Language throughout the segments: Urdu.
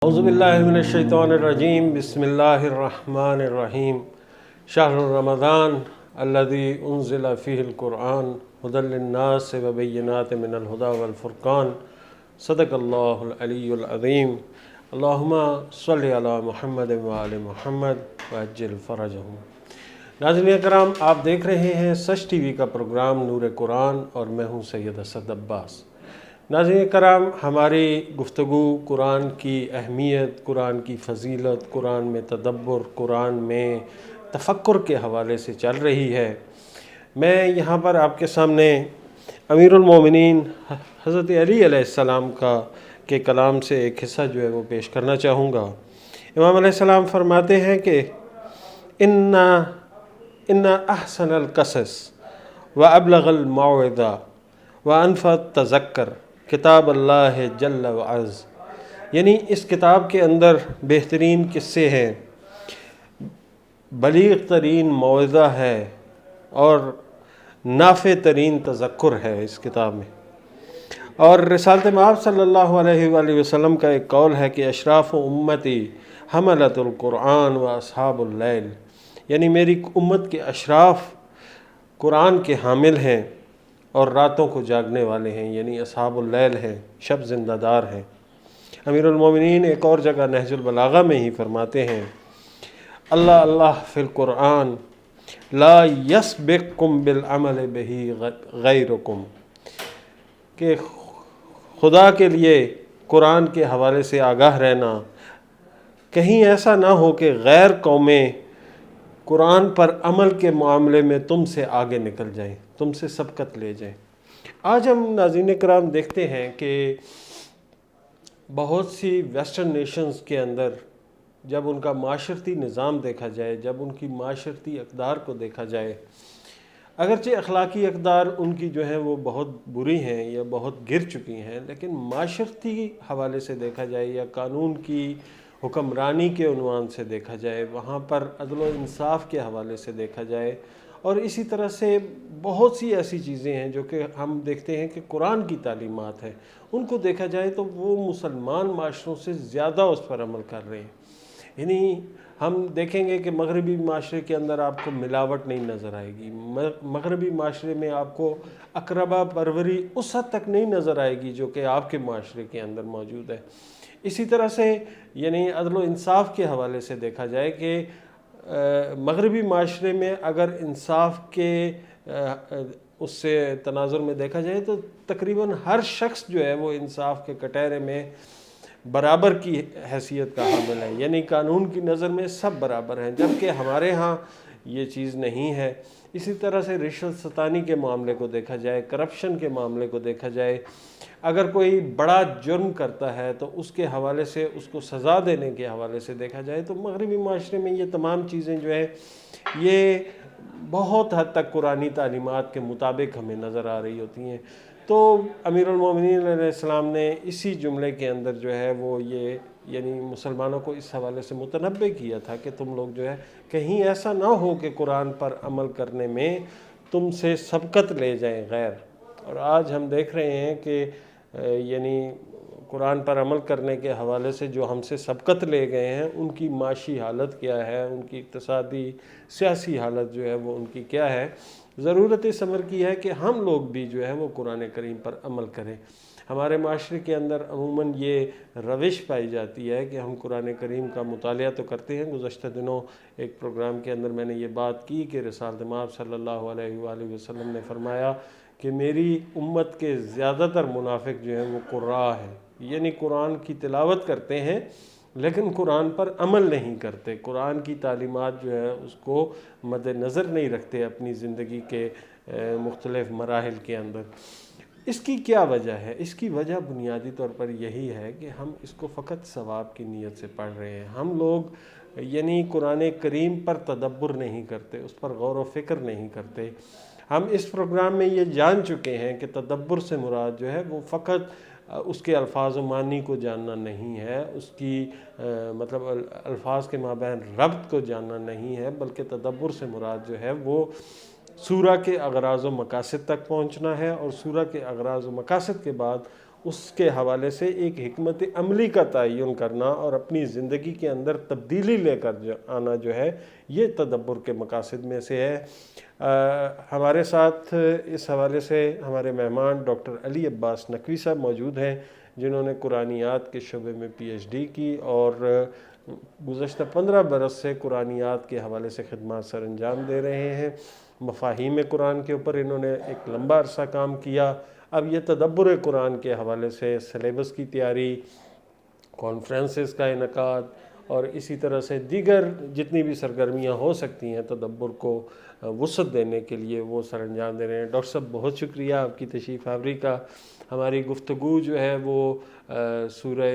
اعوذ باللہ من الشیطان الرجیم بسم اللہ الرحمن الرحیم شہر رمضان الذی انزل فیہ القرآن ھدی للناس وبینات من الہدی والفرقان صدق اللہ العلی العظیم اللہم صلی علی محمد وآل محمد وعجل فرجہم۔ ناظرین اکرام، آپ دیکھ رہے ہیں سچ ٹی وی کا پروگرام نور قرآن اور میں ہوں سید اسد عباس۔ ناظرین کرام، ہماری گفتگو قرآن کی اہمیت، قرآن کی فضیلت، قرآن میں تدبر، قرآن میں تفکر کے حوالے سے چل رہی ہے۔ میں یہاں پر آپ کے سامنے امیر المومنین حضرت علی علیہ السلام کے کلام سے ایک حصہ جو ہے وہ پیش کرنا چاہوں گا۔ امام علیہ السلام فرماتے ہیں کہ ان احسن القصص وابلغ الموعظہ وانفع التذکر کتاب اللہ جل وعز، یعنی اس کتاب کے اندر بہترین قصے ہیں، بلیغ ترین موعظہ ہے اور نافع ترین تذکر ہے اس کتاب میں۔ اور رسالت مآب صلی اللہ علیہ وآلہ وسلم کا ایک قول ہے کہ اشراف امتی حملۃ القرآن و اصحاب اللیل، یعنی میری امت کے اشراف قرآن کے حامل ہیں اور راتوں کو جاگنے والے ہیں، یعنی اصحاب اللیل ہیں، شب زندہ دار ہیں۔ امیر المومنین ایک اور جگہ نہج البلاغہ میں ہی فرماتے ہیں اللہ اللہ فی القرآن لا یسبقکم بالعمل بہ غیرکم، کہ خدا کے لیے قرآن کے حوالے سے آگاہ رہنا، کہیں ایسا نہ ہو کہ غیر قومیں قرآن پر عمل کے معاملے میں تم سے آگے نکل جائیں، تم سے سبقت لے جائیں۔ آج ہم ناظرین کرام دیکھتے ہیں کہ بہت سی ویسٹرن نیشنز کے اندر جب ان کا معاشرتی نظام دیکھا جائے، جب ان کی معاشرتی اقدار کو دیکھا جائے، اگرچہ اخلاقی اقدار ان کی جو ہیں وہ بہت بری ہیں یا بہت گر چکی ہیں، لیکن معاشرتی حوالے سے دیکھا جائے یا قانون کی حکمرانی کے عنوان سے دیکھا جائے، وہاں پر عدل و انصاف کے حوالے سے دیکھا جائے، اور اسی طرح سے بہت سی ایسی چیزیں ہیں جو کہ ہم دیکھتے ہیں کہ قرآن کی تعلیمات ہیں، ان کو دیکھا جائے تو وہ مسلمان معاشروں سے زیادہ اس پر عمل کر رہے ہیں۔ یعنی ہم دیکھیں گے کہ مغربی معاشرے کے اندر آپ کو ملاوٹ نہیں نظر آئے گی، مغربی معاشرے میں آپ کو اقربا پروری اس حد تک نہیں نظر آئے گی جو کہ آپ کے معاشرے کے اندر موجود ہے۔ اسی طرح سے یعنی عدل و انصاف کے حوالے سے دیکھا جائے کہ مغربی معاشرے میں اگر انصاف کے اس سے تناظر میں دیکھا جائے تو تقریباً ہر شخص جو ہے وہ انصاف کے کٹہرے میں برابر کی حیثیت کا حامل ہے، یعنی قانون کی نظر میں سب برابر ہیں، جبکہ ہمارے ہاں یہ چیز نہیں ہے۔ اسی طرح سے رشوت ستانی کے معاملے کو دیکھا جائے، کرپشن کے معاملے کو دیکھا جائے، اگر کوئی بڑا جرم کرتا ہے تو اس کے حوالے سے اس کو سزا دینے کے حوالے سے دیکھا جائے تو مغربی معاشرے میں یہ تمام چیزیں جو ہیں یہ بہت حد تک قرآنی تعلیمات کے مطابق ہمیں نظر آ رہی ہوتی ہیں۔ تو امیر المومنین علیہ السلام نے اسی جملے کے اندر جو ہے وہ یہ یعنی مسلمانوں کو اس حوالے سے متنبہ کیا تھا کہ تم لوگ جو ہے کہیں ایسا نہ ہو کہ قرآن پر عمل کرنے میں تم سے سبقت لے جائیں غیر۔ اور آج ہم دیکھ رہے ہیں کہ یعنی قرآن پر عمل کرنے کے حوالے سے جو ہم سے سبقت لے گئے ہیں ان کی معاشی حالت کیا ہے، ان کی اقتصادی سیاسی حالت جو ہے وہ ان کی کیا ہے۔ ضرورت اس امر کی ہے کہ ہم لوگ بھی جو ہے وہ قرآن کریم پر عمل کریں۔ ہمارے معاشرے کے اندر عموماً یہ روش پائی جاتی ہے کہ ہم قرآن کریم کا مطالعہ تو کرتے ہیں۔ گزشتہ دنوں ایک پروگرام کے اندر میں نے یہ بات کی کہ رسالت مآب صلی اللہ علیہ وآلہ وسلم نے فرمایا کہ میری امت کے زیادہ تر منافق جو ہیں وہ قراء ہیں، یعنی قرآن کی تلاوت کرتے ہیں لیکن قرآن پر عمل نہیں کرتے، قرآن کی تعلیمات جو ہے اس کو مد نظر نہیں رکھتے اپنی زندگی کے مختلف مراحل کے اندر۔ اس کی کیا وجہ ہے؟ اس کی وجہ بنیادی طور پر یہی ہے کہ ہم اس کو فقط ثواب کی نیت سے پڑھ رہے ہیں۔ ہم لوگ یعنی قرآن کریم پر تدبر نہیں کرتے، اس پر غور و فکر نہیں کرتے۔ ہم اس پروگرام میں یہ جان چکے ہیں کہ تدبر سے مراد جو ہے وہ فقط اس کے الفاظ و معنی کو جاننا نہیں ہے، اس کی مطلب الفاظ کے مابین ربط کو جاننا نہیں ہے، بلکہ تدبر سے مراد جو ہے وہ سورہ کے اغراض و مقاصد تک پہنچنا ہے، اور سورہ کے اغراض و مقاصد کے بعد اس کے حوالے سے ایک حکمت عملی کا تعین کرنا اور اپنی زندگی کے اندر تبدیلی لے کر آنا جو ہے یہ تدبر کے مقاصد میں سے ہے۔ ہمارے ساتھ اس حوالے سے ہمارے مہمان ڈاکٹر علی عباس نقوی صاحب موجود ہیں، جنہوں نے قرآنیات کے شعبے میں پی ایچ ڈی کی اور گزشتہ 15 برس سے قرآنیات کے حوالے سے خدمات سر انجام دے رہے ہیں۔ مفاہیم قرآن کے اوپر انہوں نے ایک لمبا عرصہ کام کیا۔ اب یہ تدبر قرآن کے حوالے سے سلیبس کی تیاری، کانفرنسز کا انعقاد اور اسی طرح سے دیگر جتنی بھی سرگرمیاں ہو سکتی ہیں تدبر کو وسعت دینے کے لیے وہ سر انجام دے رہے ہیں۔ ڈاکٹر صاحب بہت شکریہ آپ کی تشریف آوری کا۔ ہماری گفتگو جو ہے وہ سورہ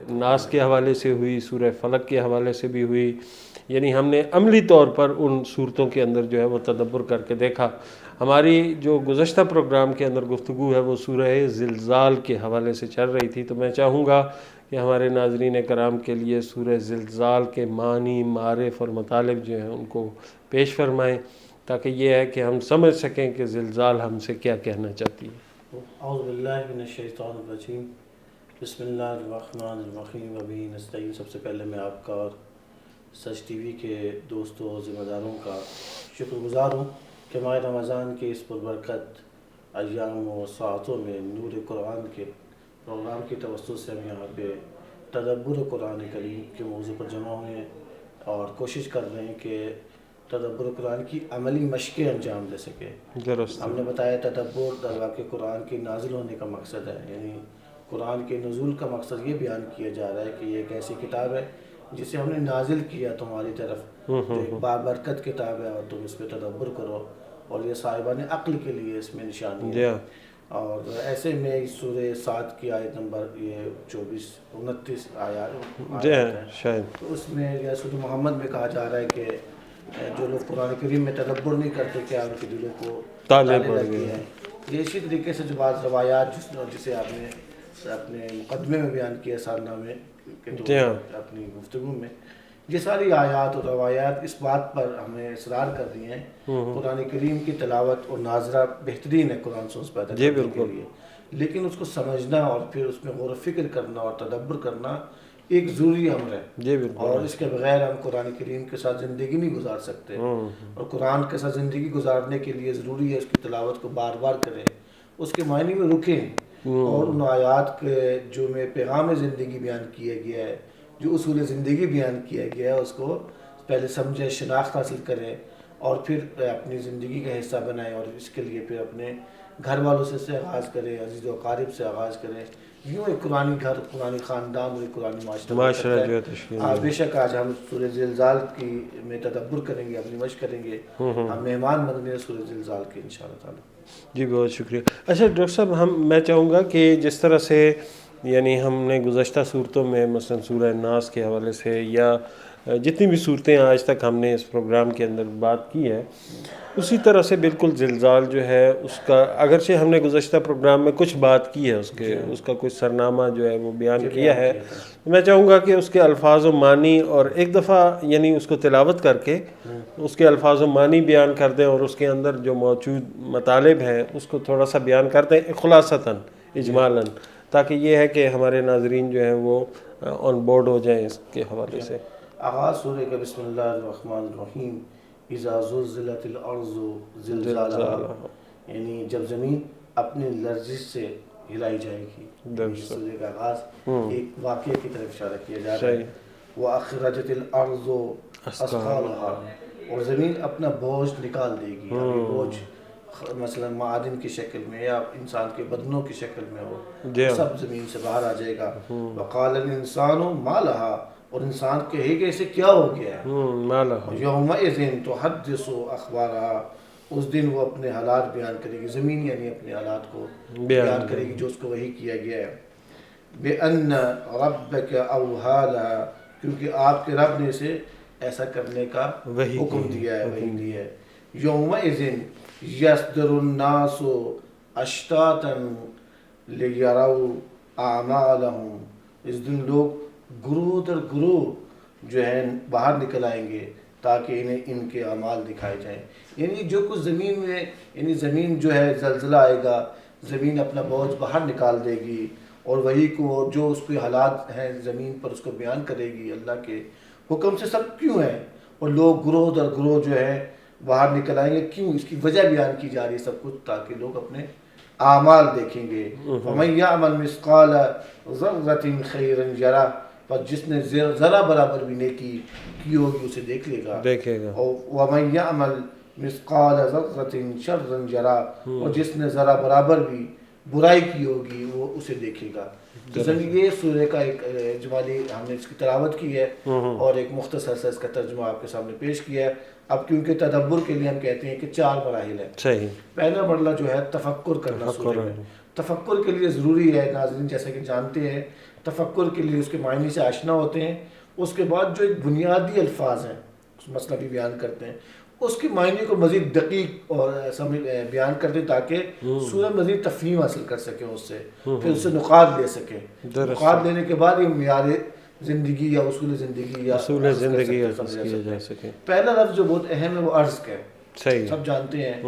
ناس کے حوالے سے ہوئی، سورہ فلق کے حوالے سے بھی ہوئی، یعنی ہم نے عملی طور پر ان صورتوں کے اندر جو ہے وہ تدبر کر کے دیکھا۔ ہماری جو گزشتہ پروگرام کے اندر گفتگو ہے وہ سورہ زلزال کے حوالے سے چل رہی تھی، تو میں چاہوں گا کہ ہمارے ناظرین کرام کے لیے سورہ زلزال کے معنی، معارف اور مطالب جو ہیں ان کو پیش فرمائیں، تاکہ یہ ہے کہ ہم سمجھ سکیں کہ زلزال ہم سے کیا کہنا چاہتی ہے۔ اعوذ باللہ من الشیطان الرجیم، بسم اللہ الرحمن الرحیم، وبہ نستعین۔ سب سے پہلے میں آپ کا اور سچ ٹی وی کے دوستوں اور ذمہ داروں کا شکر گزار ہوں کہ ماہ رمضان کے اس پربرکت ایام و ساعتوں میں نور قرآن کے پروگرام کی توسط سے ہم یہاں پہ تدبر قرآن کریم کے موضوع پر جمع ہوئے ہیں اور کوشش کر رہے ہیں کہ تدبر قرآن کی عملی مشقیں انجام دے سکے۔ درست۔ ہم نے بتایا تدبر در واقع قرآن کے نازل ہونے کا مقصد ہے، یعنی قرآن کے نزول کا مقصد یہ بیان کیا جا رہا ہے کہ یہ ایک ایسی کتاب ہے جسے ہم نے نازل کیا تمہاری طرف، جو ایک بابرکت کتاب ہے اور تم اس پہ تدبر کرو، اور یہ صاحبان عقل کے لیے اس میں نشانی ہے۔ اور ایسے میں اس سورہ 7 کی آیت نمبر یہ 29 آیات ہے، تو اس میں یا سورہ محمد میں کہا جا رہا ہے کہ جو لوگ قرآن کریم میں تدبر نہیں کرتے کیا ان کے دلوں کو تالے لگتے ہیں۔ یہ اسی طریقے سے جو بعض روایات جسے آپ نے اپنے مقدمے میں بیان کیا سالنامے کے اپنی گفتگو میں، یہ ساری آیات اور روایات اس بات پر ہمیں اصرار کر رہی ہیں قرآن کریم کی تلاوت اور ناظرہ بہترین ہے قرآن سوز پیدا کرنے کے لیے، لیکن اس کو سمجھنا اور پھر اس میں غور و فکر کرنا اور تدبر کرنا ایک ضروری امر ہے، اور اس کے بغیر ہم قرآن کریم کے ساتھ زندگی نہیں گزار سکتے، اور قرآن کے ساتھ زندگی گزارنے کے لیے ضروری ہے اس کی تلاوت کو بار بار کریں، اس کے معنی میں رکیں، اور ان آیات کے جو میں پیغام زندگی بیان کیا گیا ہے، جو اصول زندگی بیان کیا گیا ہے، اس کو پہلے سمجھیں، شناخت حاصل کریں، اور پھر اپنی زندگی کا حصہ بنائیں، اور اس کے لیے پھر اپنے گھر والوں سے آغاز کریں، عزیز و اقارب سے آغاز کریں، یوں ایک قرآنی گھر، قرآنی خاندان اور ایک قرآنی معاشرہ جو ہے تشکیل۔ بے شک آج ہم سورہ زلزال کی میں تدبر کریں گے، اپنی مشق کریں گے، ہم مہمان بن گے سورہ زلزال کے انشاءاللہ تعالی۔ جی بہت شکریہ۔ اچھا ڈاکٹر صاحب، میں چاہوں گا کہ جس طرح سے یعنی ہم نے گزشتہ صورتوں میں مثلا سورہ ناس کے حوالے سے یا جتنی بھی صورتیں آج تک ہم نے اس پروگرام کے اندر بات کی ہے، اسی طرح سے بالکل زلزال جو ہے اس کا اگرچہ ہم نے گزشتہ پروگرام میں کچھ بات کی ہے، اس کا کچھ سرنامہ جو ہے وہ بیان کیا ہے، میں چاہوں گا کہ اس کے الفاظ و معنی اور ایک دفعہ یعنی اس کو تلاوت کر کے اس کے الفاظ و معنی بیان کر دیں، اور اس کے اندر جو موجود مطالب ہیں اس کو تھوڑا سا بیان کر دیں خلاصتاً، اجمالاً، تاکہ یہ ہے کہ ہمارے ناظرین جو ہیں وہ آن بورڈ ہو جائیں اس کے حوالے سے۔ آغاز سورہ کا بسم اللہ الرحمن الرحیم، اذا زلزلت الارض زلزالہا، یعنی جب زمین اپنی لرزش سے ہلائی جائے گی۔ سورہ کا آغاز ایک واقعے کی طرف اشارہ کیا جا رہا ہے، وَأَخْرَجَتِ الْأَرْضُ أَثْقَالَهَا، اور زمین اپنا بوجھ نکال دے گی، بوجھ مثلا معادن کی شکل میں یا انسان کے بدنوں کی شکل میں ہو، سب زمین سے باہر آ جائے گا۔ وَقَالَ الْإِنسَانُ مَا لَهَا، اور انسان کہے کہ اسے کیا ہو گیا ہے۔ یومئذ تحدث اخبارها، اس دن وہ اپنے حالات بیان کرے گی، زمین یعنی اپنے حالات کو بیان کرے گی جو اس کو وحی کیا گیا ہے۔ بِأَنَّ رَبَّكَ أَوْحَىٰ لَهَا، کیونکہ آپ کے رب نے اسے ایسا کرنے کا حکم دیا ہے، وحی دی ہے۔ یومئذ یصدر الناس اشتاتا لیروا اعمالهم، اس دن لوگ گروہ در گروہ جو ہے باہر نکل آئیں گے تاکہ انہیں ان کے اعمال دکھائے جائیں، یعنی جو کچھ زمین میں، یعنی زمین جو ہے زلزلہ آئے گا، زمین اپنا بوجھ باہر نکال دے گی، اور وہی کو جو اس کے حالات ہیں زمین پر اس کو بیان کرے گی اللہ کے حکم سے. سب کیوں ہیں اور لوگ گروہ در گروہ جو ہے باہر نکل آئیں گے, کیوں, اس کی وجہ بیان کی جا رہی ہے سب کچھ, تاکہ لوگ اپنے اعمال دیکھیں گے. فَمَن يَعْمَلْ مِثْقَالَ ذَرَّةٍ خَيْرًا يَرَهُ, پر جس نے ذرا برابر بھی نیکی کی ہوگی اسے دیکھ لے گا. اور وَمَن يَعْمَلْ مِثْقَالَ ذَرَّةٍ شَرًّا يَرَهُ, اور جس نے ذرا برابر بھی برائی کی ہوگی وہ اسے دیکھے گا. تو یہ سورہ کا ایک اجمالی ہم نے اس کی تلاوت کی ہے اور ایک مختصر سا اس کا ترجمہ آپ کے سامنے پیش کیا ہے. اب کیونکہ تدبر کے لیے ہم کہتے ہیں کہ 4 مراحل ہیں. پہلا مرحلہ جو ہے تفکر کرنا سورہ میں. تفکر کے لیے ضروری ہے ناظرین, جیسا کہ جانتے ہیں, تفکر کے لیے اس کے معنی سے آشنا ہوتے ہیں. اس کے بعد جو ایک بنیادی الفاظ ہیں اس مسئلہ بھی بیان کرتے ہیں, اس کے معنی کو مزید دقیق اور بیان کرتے ہیں تاکہ سورہ مزید تفہیم حاصل کر سکیں اس سے, پھر اس سے نقاط لے سکیں. نقاط لینے کے بعد یہ معیار زندگی یا اصول زندگی یا کیا جا سکے. پہلا لفظ جو بہت اہم ہے وہ عرض کا ہے. سب جانتے ہیں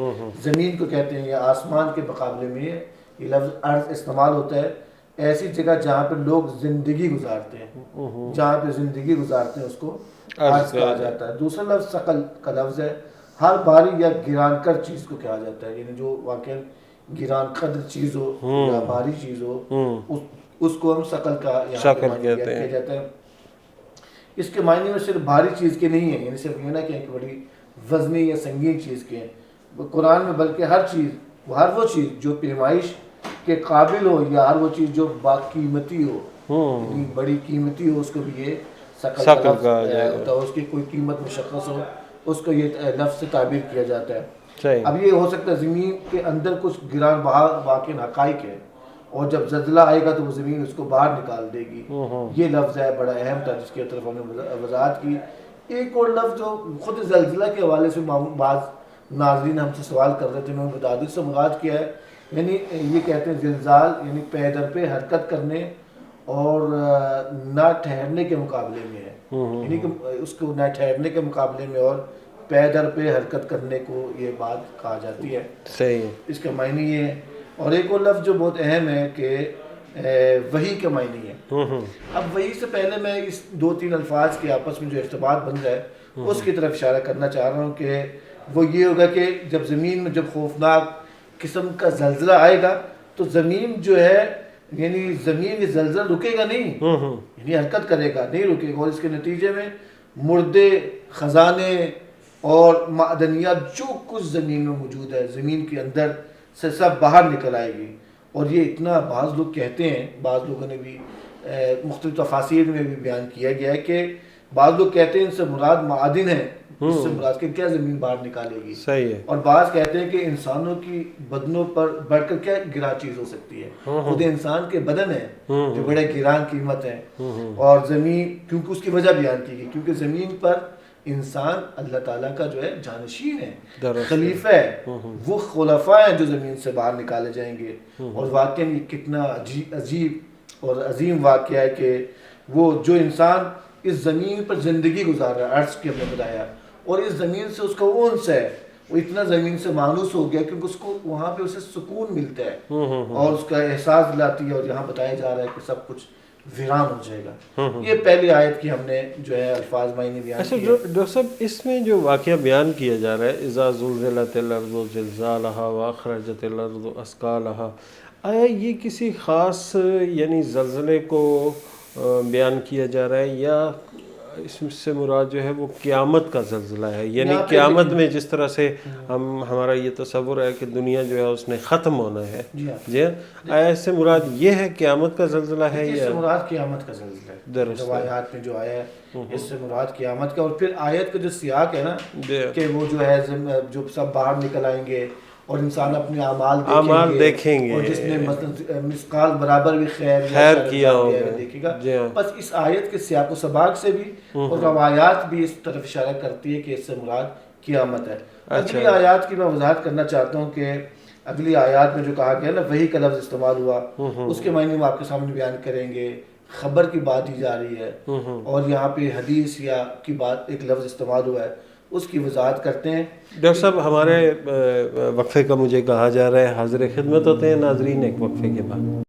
زمین کو کہتے ہیں یا آسمان کے مقابلے میں یہ لفظ عرض استعمال ہوتا ہے ایسی جگہ جہاں پہ لوگ زندگی گزارتے ہیں, جہاں پہ زندگی گزارتے ہیں اس کو عرض کہا جاتا ہے. دوسرا لفظ ثقل کا لفظ ہے, ہر بھاری یا گران کر چیز کو کہا جاتا ہے, یعنی جو واقعا گران قدر چیز ہو یا بھاری چیز ہو اس کو ہم ثقل کا یہاں کہا جاتا ہے. اس کے معنی میں صرف بھاری چیز کے نہیں ہیں, یعنی صرف یہ نہ کہ بڑی وزنی یا سنگین چیز کے ہیں قرآن میں, بلکہ ہر وہ چیز جو پیمائش کے قابل ہو یا ہر وہ چیز جو باقیمتی ہو, یعنی بڑی قیمتی ہو, اس کو بھی یہ ثقل کا لفظ ہوتا ہے. اس کی کوئی قیمت مشخص ہو اس کو یہ لفظ سے تعبیر کیا جاتا ہے. اب یہ ہو سکتا ہے زمین کے اندر کچھ گران بہار واقع حقائق ہے اور جب زلزلہ آئے گا تو وہ زمین اس کو باہر نکال دے گی. یہ لفظ ہے بڑا اہم تھا جس کی طرف ہم نے وضاحت کی. ایک اور لفظ جو خود زلزلہ کے حوالے سے بعض ناظرین ہم سے سوال کر رہے تھے, میں نے بتا دی سے مراد کیا ہے. یعنی یہ کہتے ہیں زلزال یعنی پے در پہ حرکت کرنے اور نہ ٹھہرنے کے مقابلے میں ہے, یعنی کہ اس کو نہ ٹھہرنے کے مقابلے میں اور پے در پہ حرکت کرنے کو یہ بات کہا جاتی ہے. صحیح, اس کا معنی یہ ہے. اور ایک اور لفظ جو بہت اہم ہے کہ وحی کا معنی ہے. اب وحی سے پہلے میں اس 2-3 الفاظ کے آپس میں جو ارتباط بن رہا ہے اس کی طرف اشارہ کرنا چاہ رہا ہوں کہ وہ یہ ہوگا کہ جب زمین میں جب خوفناک قسم کا زلزلہ آئے گا تو زمین جو ہے یعنی زمین یہ زلزلہ رکے گا نہیں, یعنی حرکت کرے گا نہیں رکے گا, اور اس کے نتیجے میں مردے, خزانے اور معدنیات جو کچھ زمین میں موجود ہے زمین کے اندر سے سب باہر نکل آئے گی. اور یہ اتنا بعض لوگ کہتے ہیں, بعض لوگوں نے بھی مختلف تفاسیر میں بھی بیان کیا گیا ہے کہ بعض لوگ کہتے ہیں ان سے مراد معادن ہے, اس سے مراد کہ کیا زمین باہر نکالے گی. صحیح ہے. اور بعض کہتے ہیں کہ انسانوں کی بدنوں پر بڑھ کر کیا گرا چیز ہو سکتی ہے, خود انسان کے بدن ہے جو بڑے گران قیمت ہے. اور زمین کیونکہ اس کی وجہ بیان کی گئی کیونکہ زمین پر انسان اللہ تعالیٰ کا جو ہے جانشین ہے, خلیفہ ہے, وہ خلفاء ہیں جو زمین سے باہر نکالے جائیں گے. اور واقعا یہ کتنا عجیب اور عظیم واقعہ ہے کہ وہ جو انسان اس زمین پر زندگی گزار رہا ہے, عرض کی ہم نے بتایا, اور اس زمین سے اس کا انس ہے, وہ اتنا زمین سے مانوس ہو گیا کیونکہ اس کو وہاں پہ اسے سکون ملتا ہے اور اس کا احساس دلاتی ہے. اور یہاں بتایا جا رہا ہے کہ سب کچھ ویران ہو جائے گا. یہ پہلی آیت کی ہم نے جو ہے الفاظ معنی بیان کیے. ڈاکٹر صاحب اس میں جو واقعہ بیان کیا جا رہا ہے اذا زلزلت الارض زلزالها واخرجت الارض اثقالها, آیا یہ کسی خاص یعنی زلزلے کو بیان کیا جا رہا ہے یا اس سے مراد جو ہے وہ قیامت کا زلزلہ ہے, یعنی قیامت میں جس طرح سے ہمارا یہ تصور ہے کہ دنیا جو ہے اس نے ختم ہونا ہے, جی آیا اس سے مراد یہ ہے قیامت کا زلزلہ ہے اس سے مراد قیامت کا زلزلہ ہے. درست روایات میں جو آیا ہے اس سے مراد قیامت کا. اور پھر آیت کا جو سیاق ہے نا کہ وہ جو ہے جو سب باہر نکل آئیں گے اور انسان اپنے اعمال دیکھیں گے اور جس نے مثقال برابر بھی خیر کیا ہوگا دیکھے گا. بس اس آیت کے سیاق و سباق سے بھی اور روایات بھی اس طرف اشارہ کرتی ہے کہ اس سے مراد قیامت ہے. اگلی آیات کی میں وضاحت کرنا چاہتا ہوں کہ اگلی آیات میں جو کہا گیا نا وحی کا لفظ استعمال ہوا, اس کے معنی ہم آپ کے سامنے بیان کریں گے. خبر کی بات دی جا رہی ہے اور یہاں پہ حدیث یا کی بات ایک لفظ استعمال ہوا ہے, اس کی وضاحت کرتے ہیں. ڈاکٹر صاحب ہمارے وقفے کا مجھے کہا جا رہا ہے, حاضر خدمت ہوتے ہیں ناظرین ایک وقفے کے بعد.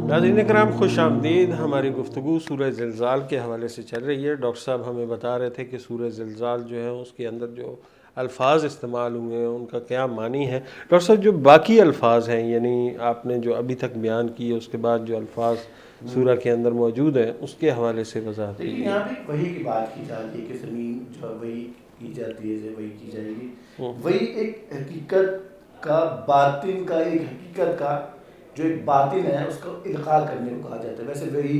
ناظرین کرام خوش آمدید. ہماری گفتگو سورہ زلزال کے حوالے سے چل رہی ہے. ڈاکٹر صاحب ہمیں بتا رہے تھے کہ سورہ زلزال جو ہے اس کے اندر جو الفاظ استعمال ہوئے ہیں ان کا کیا معنی ہے. ڈاکٹر صاحب جو باقی الفاظ ہیں یعنی آپ نے جو ابھی تک بیان کیے اس کے بعد جو الفاظ سورہ کے اندر موجود ہیں اس کے حوالے سے وضاحت دیکھیں کیجیے. یہاں پہ وہی کی بات کی جا رہی ہے کہ زمین جو وہی کی جاتی ہے وہی کی جائے گی. وہی ایک حقیقت کا باطن کا ایک حقیقت کا جو ایک باطن ہے اس کو ادخال کرنے کو کہا جاتا ہے. ویسے وہی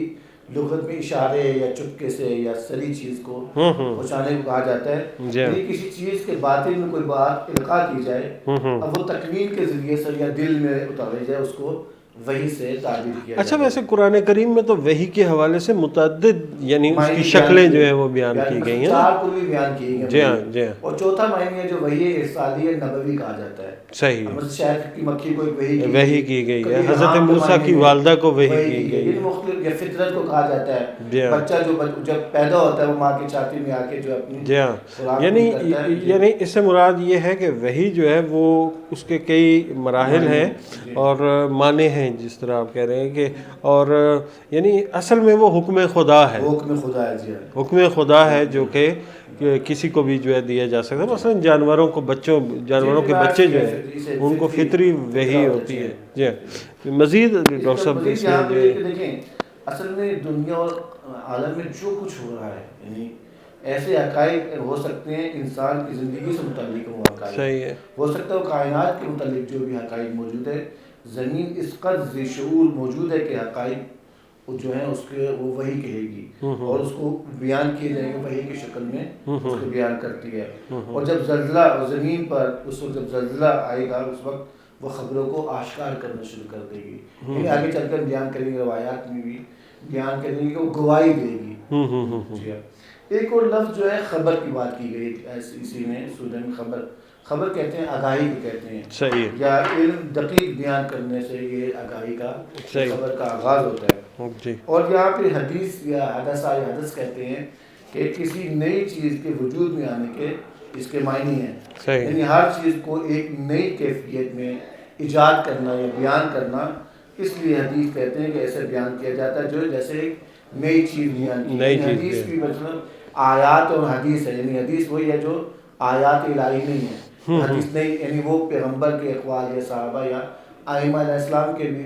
لغت میں اشارے یا چپکے سے یا سری چیز کو پہنچانے کو کہا جاتا ہے. یعنی کسی چیز کے باطن میں کوئی بات القاء کی جائے اب وہ تکوین کے ذریعے سے یا دل میں اتارے جائے اس کو وحی سے تعبیر کیا جاتا ہے. اچھا ویسے قرآن کریم میں تو وحی کے حوالے سے متعدد یعنی اس کی شکلیں جو ہیں وہ بیان کی گئی ہیں. 4 کلی بیان کی گئی ہیں. جی ہاں جی ہاں. اور چوتھا معنی ہے جو وحی ارسالی نبوی کہا جاتا ہے. صحیح ہے. شہد کی مکھی کو وحی کی گئی ہے. حضرت موسیٰ کی والدہ کو وحی کی گئی ہے. مختلف یا فطرت کو کہا جاتا ہے. بچہ جو جب پیدا ہوتا ہے وہ ماں کی چھاتی میں آ کے جو اپنی جی ہاں یعنی اس سے مراد یہ ہے کہ وحی جو ہے وہ اس کے کئی مراحل ہیں اور معنی ہیں جس طرح آپ کہہ رہے ہیں کہ اور یعنی اصل میں وہ حکم خدا ہے. حکم خدا ہے. جی حکم خدا ہے جو کہ کسی کو بھی جو ہے دیا جا سکتا ہے. مثلا جانوروں کے بچے جو ہیں ان کو فطری وحی ہوتی ہے. جی مزید ڈاکٹر صاحب اس میں دیکھیں اصل میں دنیا اور عالم میں جو کچھ ہو رہا ہے یعنی ایسے حقائق ہو سکتے ہیں انسان کی زندگی سے متعلق وہ حقائق. صحیح ہے. ہو سکتا ہے وہ کائنات کے متعلق جو بھی حقائق موجود ہے زمین اس قدر ذی شعور موجود ہے کہ حقائق جو ہیں اس کے وہ وحی کہے گی اور اس کو بیان کیے جائیں گے وحی کی شکل میں اس کو بیان کرتی ہے. اور جب زلزلہ زمین پر اس وقت جب زلزلہ آئے گا اس وقت وہ خبروں کو آشکار کرنا شروع کر دے گی. یعنی آگے چل کر بیان کریں گے روایات میں بھی بیان کریں گے کہ وہ گواہی دے گی. جی ہاں. ایک اور لفظ جو ہے خبر کی بات کی گئی اسی میں سورہ میں خبر کہتے ہیں آگاہی کو کہتے ہیں. صحیح ہے. یا علم دقیق بیان کرنے سے یہ آگاہی کا خبر کا آغاز ہوتا ہے. جی. اور یہاں پہ حدیث یا حدث کہتے ہیں کہ کسی نئی چیز کے وجود میں آنے کے اس کے معنی ہیں. یعنی ہر چیز کو ایک نئی کیفیت میں ایجاد کرنا یا بیان کرنا. اس لیے حدیث کہتے ہیں کہ ایسے بیان کیا جاتا ہے جو جیسے ایک نئی چیز بیان کی. حدیث کی مطلب آیات اور حدیث ہے. یعنی حدیث وہی ہے جو آیات الہی نہیں ہے. حدیث نہیں یعنی وہ پیغمبر کے اقوال یا صحابہ یا ائمہ علیہ السلام کے بھی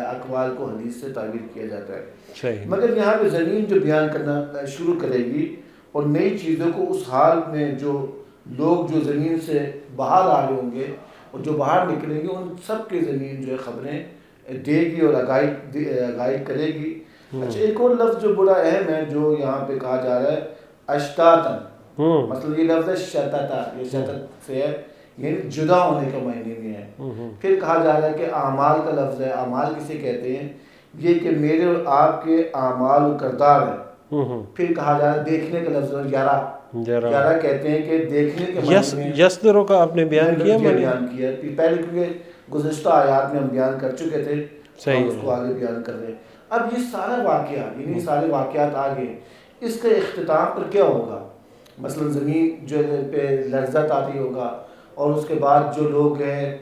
اقوال کو حدیث سے تعبیر کیا جاتا ہے. مگر یہاں پہ زمین جو بیان کرنا شروع کرے گی اور نئی چیزوں کو اس حال میں جو لوگ جو زمین سے باہر آ رہے ہوں گے اور جو باہر نکلیں گے ان سب کے زمین جو ہے خبریں دے گی اور آگاہی کرے گی. اچھا ایک اور لفظ جو بڑا اہم ہے جو یہاں پہ کہا جا رہا ہے اشتاتن. مطلب یہ لفظ ہے شتتا. یہ شتت سے ہے یعنی جدا ہونے کا معنی میں ہے. پھر کہا جا رہا ہے کہ اعمال کا لفظ ہے. اعمال کسے کہتے ہیں یہ کہ میرے اور آپ کے اعمال و کردار ہے. پھر کہا جا رہا ہے دیکھنے کا لفظ ہے یارا کہتے ہیں کہ دیکھنے کے معنی میں یسدرو کا آپ نے بیان کیا. پہلے کیونکہ گزشتہ آیات میں ہم بیان کر چکے تھے ہم اس کو آگے بیان کر رہے ہیں. اب یہ سارا واقعات یعنی سارے واقعات آگے اس کے اختتام پر کیا ہوگا. مثلا زمین جو پہ لرزہ طاری ہوگا اور اس کے بعد جو لوگ ہیں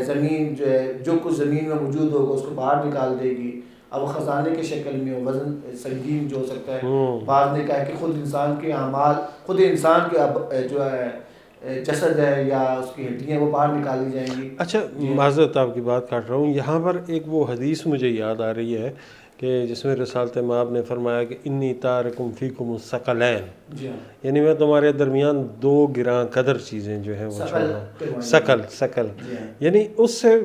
زمین جو ہے جو کچھ زمین میں موجود ہوگا اس کو باہر نکال دے گی. اب خزانے کی شکل میں وزن سنگین جو ہو سکتا ہے. بعد نے کہا کہ خود انسان کے اعمال خود انسان کے جو ہے جسد ہے یا اس کی ہڈیاں وہ باہر نکالی جائیں گی. اچھا معذرت آپ کی بات کاٹ رہا ہوں. یہاں پر ایک وہ حدیث مجھے یاد آ رہی ہے کہ جس میں رسالت مآب نے فرمایا کہ انی تارکم فیکم الثقلین. یعنی میں تمہارے درمیان 2 گراں قدر چیزیں جو ہیں وہ چھوڑا. ثقل یعنی اس سے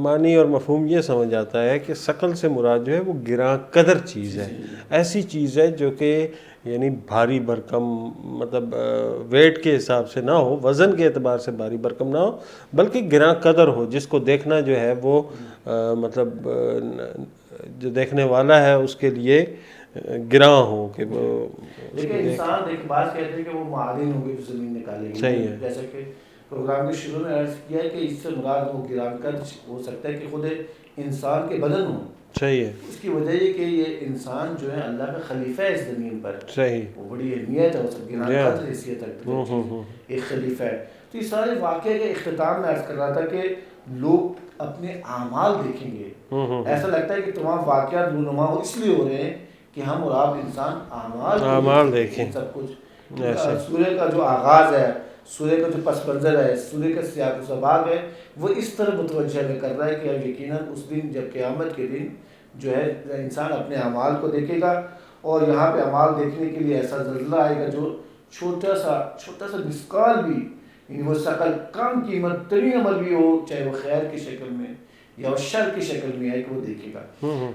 معنی اور مفہوم یہ سمجھ آتا ہے کہ ثقل سے مراد جو ہے وہ گراں قدر چیز ہے. ایسی چیز ہے جو کہ یعنی بھاری بھرکم مطلب ویٹ کے حساب سے نہ ہو, وزن کے اعتبار سے بھاری بھرکم نہ ہو بلکہ گراں قدر ہو جس کو دیکھنا جو ہے وہ مطلب جو دیکھنے والا ہے اس کے لیے گراں ہو کہ وہ لیکن انسان دیکھ بات کہتے ہیں کہ وہ معادن ہوں گے جو زمین نکالے گی. صحیح ہے. جیسے کہ پروگرام کے شروع میں عرض کیا ہے کہ اس سے مراد وہ گراں قدر ہو سکتا ہے کہ خود انسان کے بدن ہوں. صحیح ہے. اس کی وجہ یہ کہ یہ انسان جو ہے اللہ کا خلیفہ ہے اس زمین پر. صحیح. وہ بڑی اہمیت ہے اس کی گراں قدر حیثیت رکھتا ہے ایک خلیفہ ہے. تو یہ سارے واقعے کے اختتام میں عرض کر رہا تھا کہ لوگ اپنے اعمال دیکھیں گے. ایسا لگتا ہے کہ تمام واقعات رونما اس لیے ہو رہے ہیں کہ ہم اور آپ انسان اعمال دیکھیں سب کچھ. سورہ کا جو آغاز ہے, سورہ کا جو پس منظر ہے, سورہ کا سیاق و سباق ہے, وہ اس طرح متوجہ ہمیں کر رہا ہے کہ اب یقیناً اس دن جب قیامت کے دن جو ہے انسان اپنے اعمال کو دیکھے گا, اور یہاں پہ اعمال دیکھنے کے لیے ایسا زلزلہ آئے گا جو چھوٹا سا مسقال بھی, یعنی وہ شکل کم قیمت ترین عمل بھی ہو, چاہے وہ خیر کی شکل میں یا وہ شر کی شکل میں ہے, کہ وہ دیکھے گا.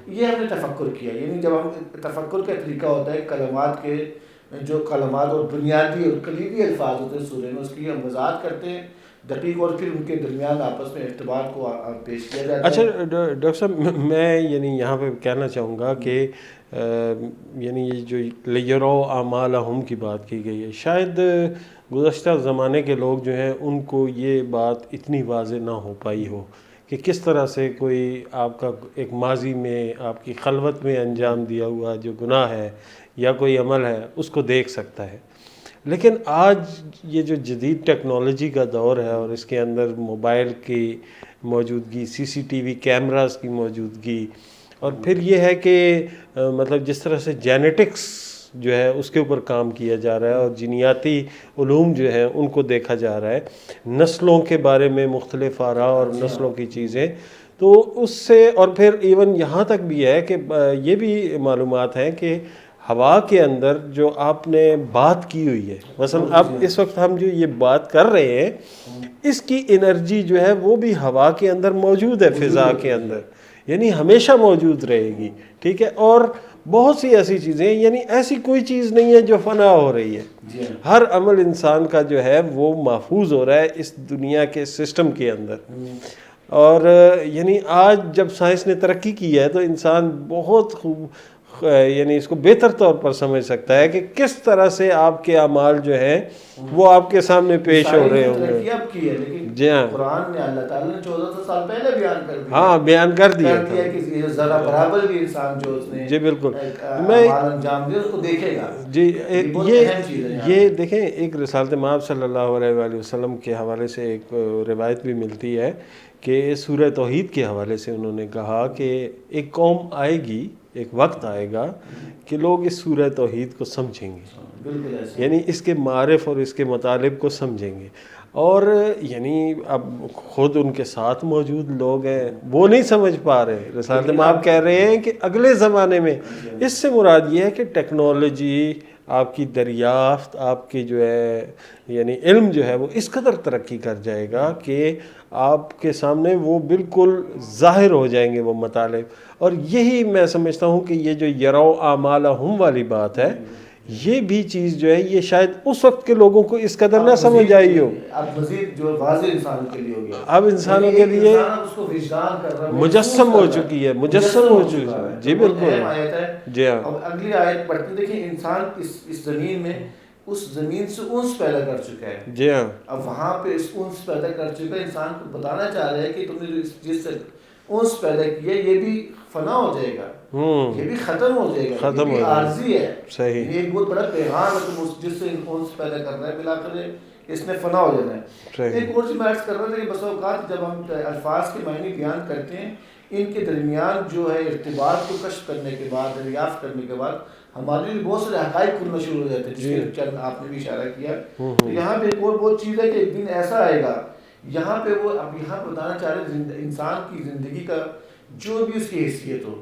یہ ہم نے تفکر کیا. یعنی جب ہم تفکر کا طریقہ ہوتا ہے کلمات کے جو کلمات اور بنیادی اور کلیدی الفاظ ہوتے ہیں سورہ میں, اس کی ہم وضاحت کرتے ہیں دقیق, اور پھر ان کے درمیان آپس میں ارتباط کو پیش کیا جاتا ہے. اچھا ڈاکٹر صاحب, میں یعنی یہاں پہ کہنا چاہوں گا کہ یعنی یہ جو لیرو اعمالہم کی بات کی گئی ہے, شاید گزشتہ زمانے کے لوگ جو ہیں ان کو یہ بات اتنی واضح نہ ہو پائی ہو کہ کس طرح سے کوئی آپ کا ایک ماضی میں آپ کی خلوت میں انجام دیا ہوا جو گناہ ہے یا کوئی عمل ہے اس کو دیکھ سکتا ہے. لیکن آج یہ جو جدید ٹیکنالوجی کا دور ہے اور اس کے اندر موبائل کی موجودگی, سی سی ٹی وی کیمراز کی موجودگی, اور پھر یہ ہے کہ مطلب جس طرح سے جینیٹکس جو ہے اس کے اوپر کام کیا جا رہا ہے اور جینیاتی علوم جو ہیں ان کو دیکھا جا رہا ہے, نسلوں کے بارے میں مختلف آراء اور نسلوں کی چیزیں, تو اس سے اور پھر ایون یہاں تک بھی ہے کہ یہ بھی معلومات ہیں کہ ہوا کے اندر جو آپ نے بات کی ہوئی ہے, مثلا اب اس وقت ہم جو یہ بات کر رہے ہیں اس کی انرجی جو ہے وہ بھی ہوا کے اندر موجود ہے, فضا کے اندر, یعنی ہمیشہ موجود رہے گی. ٹھیک ہے, اور بہت سی ایسی چیزیں, یعنی ایسی کوئی چیز نہیں ہے جو فنا ہو رہی ہے. ہر عمل انسان کا جو ہے وہ محفوظ ہو رہا ہے اس دنیا کے سسٹم کے اندر. اور یعنی آج جب سائنس نے ترقی کی ہے تو انسان بہت خوب یعنی اس کو بہتر طور پر سمجھ سکتا ہے کہ کس طرح سے آپ کے اعمال جو ہیں وہ آپ کے سامنے پیش ہو رہے ہوں گے. جی ہاں, قرآن نے اللہ تعالیٰ نے 1400 سال پہلے بیان کر دیا. ہاں, بیان کر دیا تھا کہ ذرا برابر بھی انسان جو اس نے جی بالکل اعمال انجام دیا اس کو دیکھے گا. جی یہ دیکھیں, ایک رسالت مآب صلی اللہ علیہ وآلہ وسلم کے حوالے سے ایک روایت بھی ملتی ہے کہ سورہ توحید کے حوالے سے انہوں نے کہا کہ ایک قوم آئے گی, ایک وقت آئے گا کہ لوگ اس سورہ توحید کو سمجھیں گے, یعنی اس کے معارف اور اس کے مطالب کو سمجھیں گے, اور یعنی اب خود ان کے ساتھ موجود لوگ ہیں وہ نہیں سمجھ پا رہے. رسالت مآب کہہ رہے ہیں کہ اگلے زمانے میں, اس سے مراد یہ ہے کہ ٹیکنالوجی, آپ کی دریافت, آپ کی جو ہے یعنی علم جو ہے وہ اس قدر ترقی کر جائے گا کہ آپ کے سامنے وہ بالکل ظاہر ہو جائیں گے وہ مطالب. اور یہی میں سمجھتا ہوں کہ یہ جو یرو اعمالہم والی بات ہے, یہ بھی چیز جو ہے یہ شاید اس وقت کے لوگوں کو اس قدر نہ سمجھ آئی ہو. اب مزید جو واضح انسانوں کے لیے ہو گیا, اب انسانوں کے لیے مجسم ہو چکی ہے, مجسم ہو چکی ہے. جی بالکل. جی ہاں, اب اگلی آیت پڑھتے دیکھیں, انسان اس زمین میں اس زمین سے انس پیدا کر چکا ہے. جی ہاں, اب وہاں پہ اس انس پیدا کر چکا ہے, انسان کو بتانا چاہ رہے ہیں کہ تم نے جس سے انس پیدا کیا یہ بھی فنا ہو جائے گا, یہ بھی ختم ہو جائے گا, یہ بھی عارضی ہے. صحیح, یہ ایک بہت بڑا پیغام ہے, تم جس سے انس پیدا کر رہا ہے بلاخر اس نے فنا ہو جانا ہے. ایک اور چیز میں عرض کر رہا تھا کہ بس اوقات جب ہم الفاظ کے معنی بیان کرتے ہیں, ان کے درمیان جو ہے ارتباط کو کشف کرنے کے بعد, دریافت کرنے کے بعد ہمارے لیے بہت سارے حقائق کھلنا شروع ہو جاتے ہیں, جس کے چند آپ نے بھی اشارہ کیا. تو یہاں پہ ایک اور بہت چیز ہے کہ ایک دن ایسا آئے گا, یہاں پہ وہ اب یہاں بتانا چاہ رہے ہیں انسان کی زندگی کا جو بھی اس کی حیثیت ہو,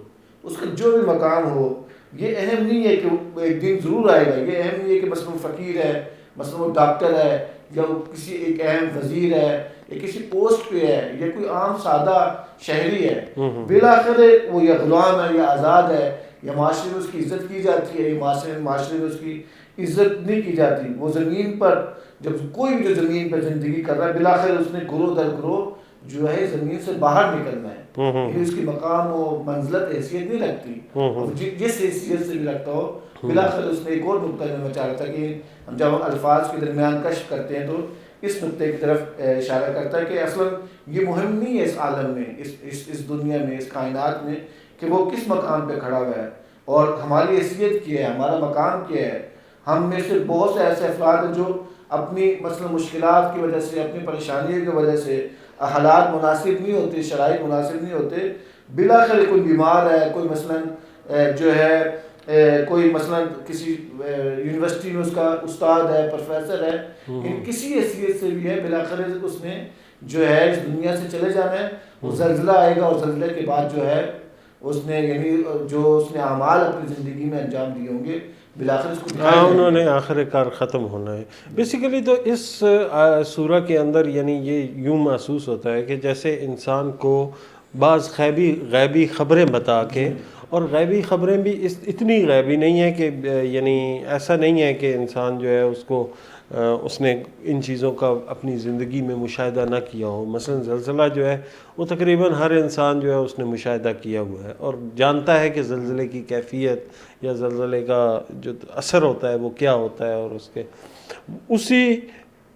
اس کا جو بھی مقام ہو, یہ اہم نہیں ہے کہ ایک دن ضرور آئے گا. یہ اہم نہیں ہے کہ مثلا وہ فقیر ہے, مثلا وہ ڈاکٹر ہے, یا وہ کسی ایک اہم وزیر ہے, یا کسی پوسٹ پہ ہے, یا کوئی عام سادہ شہری ہے. بالآخر وہ یا غلام ہے یا آزاد ہے, یا معاشرے میں اس کی عزت کی جاتی ہے, یا معاشرے میں اس کی عزت نہیں کی جاتی. وہ زمین پر جب کوئی بھی جو زمین پر زندگی کر رہا ہے, بالآخر اس نے گروہ در گروہ جو ہے زمین سے باہر نکلنا ہے. یعنی اس کی مقام و منزلت حیثیت نہیں لگتی, جس حیثیت سے بھی لگتا ہو, بالآخر اس نے ایک اور نقطہ میں چاہ رہا تھا کہ ہم جب الفاظ کے درمیان کشف کرتے ہیں تو اس نقطے کی طرف اشارہ کرتا ہے کہ اصلا یہ مہم نہیں ہے اس عالم میں, اس دنیا میں, اس کائنات میں, کہ وہ کس مقام پہ کھڑا ہوا ہے اور ہماری حیثیت کیا ہے, ہمارا مقام کیا ہے. ہم میں سے بہت سے ایسے افراد ہیں جو اپنی مثلا مشکلات کی وجہ سے، اپنی پریشانیوں کی وجہ سے حالات مناسب نہیں ہوتے، شرائط مناسب نہیں ہوتے، بلاخر کوئی بیمار ہے، کوئی مثلا جو ہے کوئی مثلا کسی یونیورسٹی میں اس کا استاد ہے، پروفیسر ہے، ان کسی حیثیت سے بھی ہے، بلاخر اس نے جو ہے اس دنیا سے چلے جانا ہے. وہ زلزلہ آئے گا اور زلزلے کے بعد جو ہے اس نے یعنی جو اس نے اعمال اپنی زندگی میں انجام دیے ہوں گے بلاخر اس کو دکھائے جائیں گے. انہوں نے آخر کار ختم ہونا ہے. بیسیکلی تو اس سورہ کے اندر یعنی یہ یوں محسوس ہوتا ہے کہ جیسے انسان کو بعض غیبی خبریں بتا کے، اور غیبی خبریں بھی اتنی غیبی نہیں ہیں کہ یعنی ایسا نہیں ہے کہ انسان جو ہے اس نے ان چیزوں کا اپنی زندگی میں مشاہدہ نہ کیا ہو. مثلا زلزلہ جو ہے وہ تقریباً ہر انسان جو ہے اس نے مشاہدہ کیا ہوا ہے اور جانتا ہے کہ زلزلے کی کیفیت یا زلزلے کا جو اثر ہوتا ہے وہ کیا ہوتا ہے، اور اسی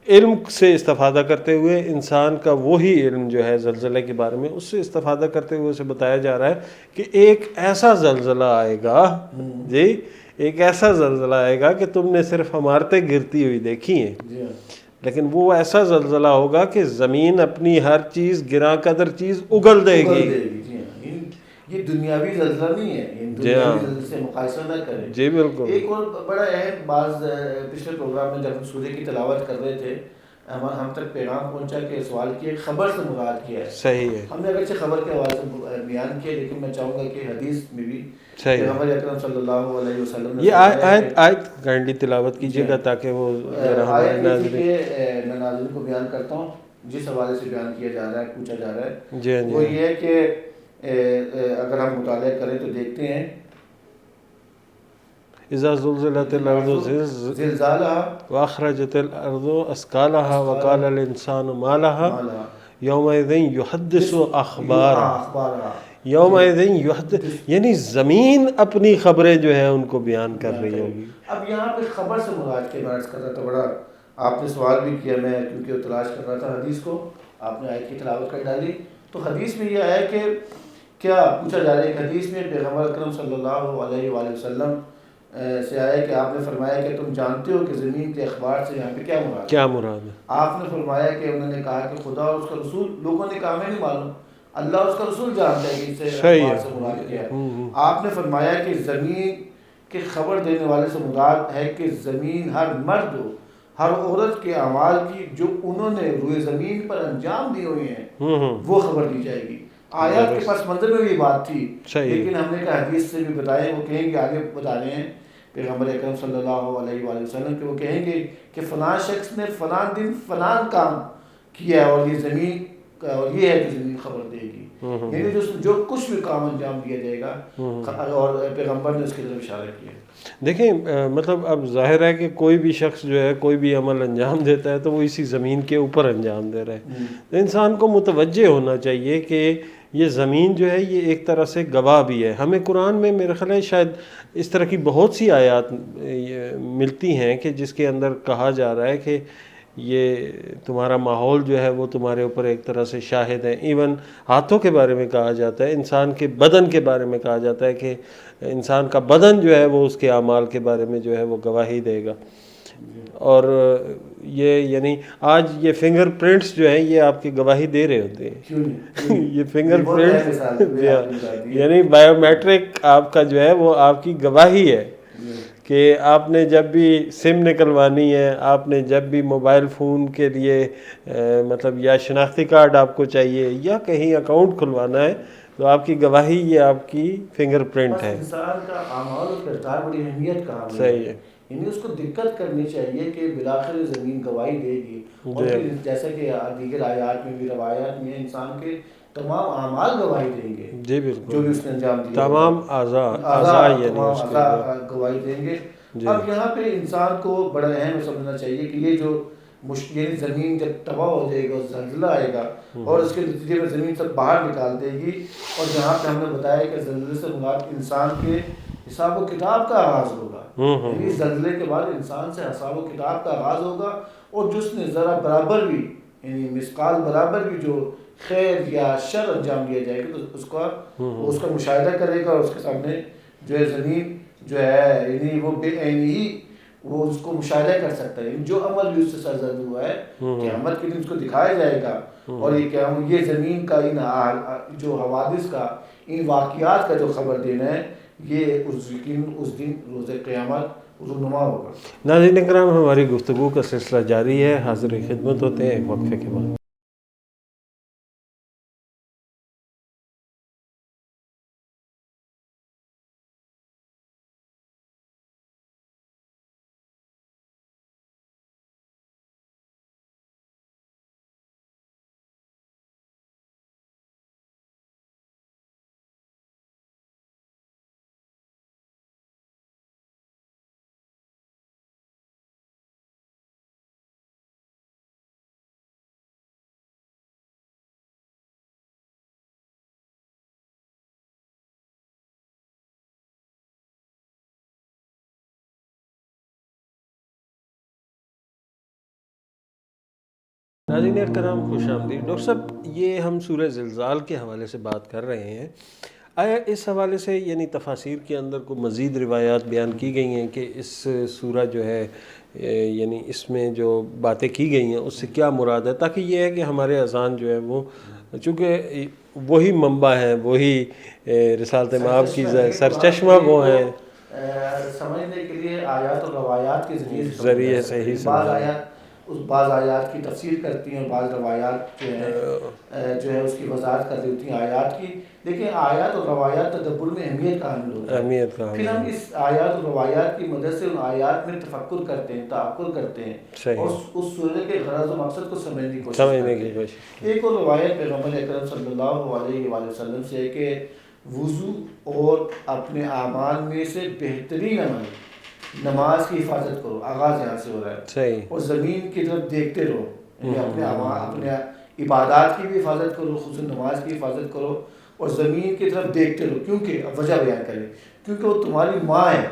علم سے استفادہ کرتے ہوئے انسان کا وہی علم جو ہے زلزلے کے بارے میں، اس سے استفادہ کرتے ہوئے اسے بتایا جا رہا ہے کہ ایک ایسا زلزلہ آئے گا، جی ایک ایسا زلزلہ آئے گا کہ تم نے صرف عمارتیں گرتی ہوئی دیکھی ہیں، لیکن وہ ایسا زلزلہ ہوگا کہ زمین اپنی ہر چیز گراں قدر چیز اگل دے گی. یہ دنیاوی زلزلہ نہیں ہے، دنیاوی زلزلے سے مقایسہ نہ کریں. جی بالکل. ایک اور بڑا اہم بعض پچھلے پروگرام میں جب ہم سورہ کی تلاوت کر رہے تھے ہم تک پیغام پہنچا کہ سوال کیا خبر سے مراد کیا ہے. صحیح ہے. ہم نے اگرچہ خبر کے حوالے سے بیان کیا، لیکن میں چاہوں گا کہ حدیث میں بھی پیغمبر اکرم صلی اللہ علیہ وسلم نے یہ آیت کائنڈلی تلاوت کیجیے گا تاکہ وہ آیت میں ناظرین کو بیان کرتا ہوں جس حوالے سے بیان کیا جا رہا ہے، پوچھا جا رہا ہے. وہ یہ ہے کہ اگر ہم مطالعہ کریں تو دیکھتے ہیں اذا زلزلت الارض زلزالها واخرجت الارض اثقالها وقال الانسان ما لها یومئذ یحدث اخبارها یومئذ یحدث، یعنی زمین اپنی خبریں جو ہیں ان کو بیان کر رہی ہوگی. اب یہاں پہ خبر سے مراد کے بارے کر رہا تھا، بڑا آپ نے سوال بھی کیا، میں کیونکہ تلاش کر رہا تھا حدیث کو، آپ نے آیت کی تلاوت کر ڈالی. تو حدیث میں یہ ہے کہ کیا پوچھا جا رہا ہے، کہ حدیث میں پیغمبر اکرم صلی اللہ علیہ وآلہ وسلم سے آیا کہ آپ نے فرمایا کہ تم جانتے ہو کہ زمین کے اخبار سے یہاں پہ کیا مراد ہے. آپ نے فرمایا کہ انہوں نے کہا کہ خدا اور اس کا رسول. لوگوں نے کہا ہمیں نہیں معلوم، اللہ اور اس کا رسول جانتا ہے کہ اس سے اخبار سے مراد کیا ہے. آپ نے فرمایا کہ زمین کے خبر دینے والے سے مراد ہے کہ زمین ہر مرد ہو، ہر عورت کے اعمال کی جو انہوں نے روئے زمین پر انجام دیے ہوئے ہیں وہ خبر دی جائے گی. آیات کے پس منظر میں بھی بات تھی، لیکن ہم نے کہا حدیث سے بھی بتائے، وہ کہیں گے آگے بتا رہے ہیں پیغمبر اکرم صلی اللہ علیہ وآلہ وسلم کہ وہ کہیں گے کہ فلاں شخص نے فلاں دن فلاں کام کیا ہے اور یہ زمین اور یہ ہے کہ زمین خبر دے گی. یعنی جو کچھ بھی کام انجام دیا جائے گا، اور پیغمبر نے اس کی طرف اشارہ کیا. دیکھیں مطلب اب ظاہر ہے کہ کوئی بھی شخص جو ہے کوئی بھی عمل انجام دیتا ہے تو وہ اسی زمین کے اوپر انجام دے رہا ہے. تو انسان کو متوجہ ہونا چاہیے کہ یہ زمین جو ہے یہ ایک طرح سے گواہ بھی ہے. ہمیں قرآن میں میرے خیال ہے شاید اس طرح کی بہت سی آیات ملتی ہیں کہ جس کے اندر کہا جا رہا ہے کہ یہ تمہارا ماحول جو ہے وہ تمہارے اوپر ایک طرح سے شاہد ہے. ایون ہاتھوں کے بارے میں کہا جاتا ہے، انسان کے بدن کے بارے میں کہا جاتا ہے کہ انسان کا بدن جو ہے وہ اس کے اعمال کے بارے میں جو ہے وہ گواہی دے گا. اور یہ یعنی آج یہ فنگر پرنٹس جو ہیں یہ آپ کی گواہی دے رہے ہوتے ہیں. یہ فنگر پرنٹس یعنی بایو میٹرک آپ کا جو ہے وہ آپ کی گواہی ہے کہ آپ نے جب بھی سم نکلوانی ہے، آپ نے جب بھی موبائل فون کے لیے مطلب یا شناختی کارڈ آپ کو چاہیے یا کہیں اکاؤنٹ کھلوانا ہے تو آپ کی گواہی یہ آپ کی فنگر پرنٹ ہے. انسان کا اعمال و کردار بڑی اہمیت کا حامل ہے. صحیح ہے. یعنی اس کو دقت کرنی چاہیے کہ بلاخر زمین گواہی دے گی، اور جیسا کہ دیگر آیات میں بھی روایات میں انسان کے تمام اعمال گواہی دیں گے. جی بالکل. جو بھی اس نے انجام دیا تمام اعضاء یعنی اس کے گواہی دیں گے. اب یہاں پہ انسان کو بڑا اہم سمجھنا چاہیے کہ یہ جو یعنی زمین جب تباہ ہو جائے گا، زلزلہ آئے گا اور اس کے نتیجے میں زمین سب باہر نکال دے گی. اور جہاں پہ ہم نے بتایا کہ زلزلے سے مراد انسان کے حساب و کتاب کا آغاز ہوگا. یعنی زلزلے کے بعد انسان سے حساب و کتاب کا آغاز ہوگا، اور جس نے ذرا برابر بھی یعنی مثقال برابر بھی جو خیر یا شر انجام دیا جائے گا تو اس کا مشاہدہ کرے گا، اور اس کے سامنے جو ہے زمین جو ہے یعنی وہ بے عینی ہی وہ اس کو مشاہدہ کر سکتا ہے، جو عمل بھی اس سے سرزد ہوا ہے کہ عمل کے دن اس کو دکھایا جائے گا، اور یہ کیا یہ زمین کا ان جو حوادث کا، ان واقعات کا جو خبر دینا ہے، یہ اس دن روز قیامت رونما ہوگا۔ ناظرین کرام، ہماری گفتگو کا سلسلہ جاری ہے، حاضر خدمت ہوتے ہیں ایک وقفے کے بعد۔ ناظرین کرام، خوش آمدید۔ ڈاکٹر صاحب، یہ ہم سورہ زلزال کے حوالے سے بات کر رہے ہیں، آیا اس حوالے سے یعنی تفاسیر کے اندر کو مزید روایات بیان کی گئی ہیں کہ اس سورہ جو ہے یعنی اس میں جو باتیں کی گئی ہیں اس سے کیا مراد ہے، تاکہ یہ ہے کہ ہمارے اذان جو ہے وہ چونکہ وہی منبع ہیں، وہی رسالت مآب کی سرچشمہ وہ ہیں، سمجھنے کے لیے آیات اور روایات کے ذریعے سے ہی بعض آیات کی تفسیر کرتی ہیں، بعض روایات جو ہے اس کی وضاحت کر دیتی ہیں آیات کی، لیکن آیات اور روایات تدبر میں اہمیت کا حامل ہوتا ہے۔ پھر ہم اس آیات اور روایات کی مدد سے ان آیات میں تفکر کرتے ہیں، تعقل کرتے ہیں، اور اس سورہ کے غرض و مقصد کو سمجھنے کی کوشش کرتے ہیں۔ ایک اور روایت پیغمبر اکرم صلی اللہ علیہ وآلہ وسلم سے ہے کہ وضو اور اپنے اعمال میں سے بہترین عمل نماز کی حفاظت کرو، آغاز یہاں سے ہو رہا ہے، صحیح، اور زمین کی طرف دیکھتے رہو، یعنی اپنے عبادات کی بھی حفاظت کرو، خصوصاً نماز کی حفاظت کرو، اور زمین کی طرف دیکھتے رہو، کیونکہ اب وجہ بیان کریں، کیونکہ وہ تمہاری ماں ہے۔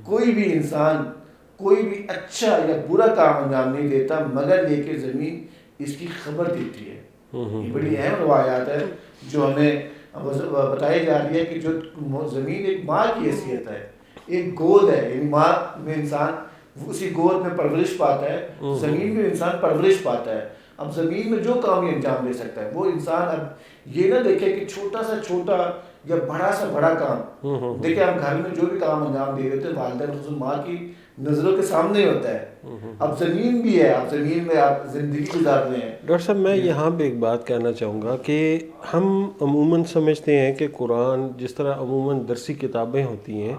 کوئی بھی انسان کوئی بھی اچھا یا برا کام انجام نہیں دیتا مگر یہ کہ زمین اس کی خبر دیتی ہے۔ یہ بڑی اہم روایات ہے جو ہمیں بتائی جا رہی ہے کہ جو زمین ایک ماں کی حیثیت ہے، ایک گود ہے، یعنی ماں میں انسان اسی گود میں پرورش پاتا ہے، زمین میں انسان پرورش پاتا ہے۔ اب زمین میں جو کام یہ انجام دے سکتا ہے، وہ انسان اب یہ نہ دیکھے کہ چھوٹا سا چھوٹا یا بڑا سا بڑا کام دیکھیں، ہم گھر میں جو بھی کام انجام دے دیتے ہیں والدین خصوصاً ماں کی نظروں کے سامنے ہوتا ہے۔ اب زمین بھی ہے، اب زمین میں آپ زندگی گزار رہے ہیں۔ ڈاکٹر صاحب، میں یہاں پہ ایک بات کہنا چاہوں گا کہ ہم عموماً سمجھتے ہیں کہ قرآن جس طرح عموماً درسی کتابیں ہوتی ہیں،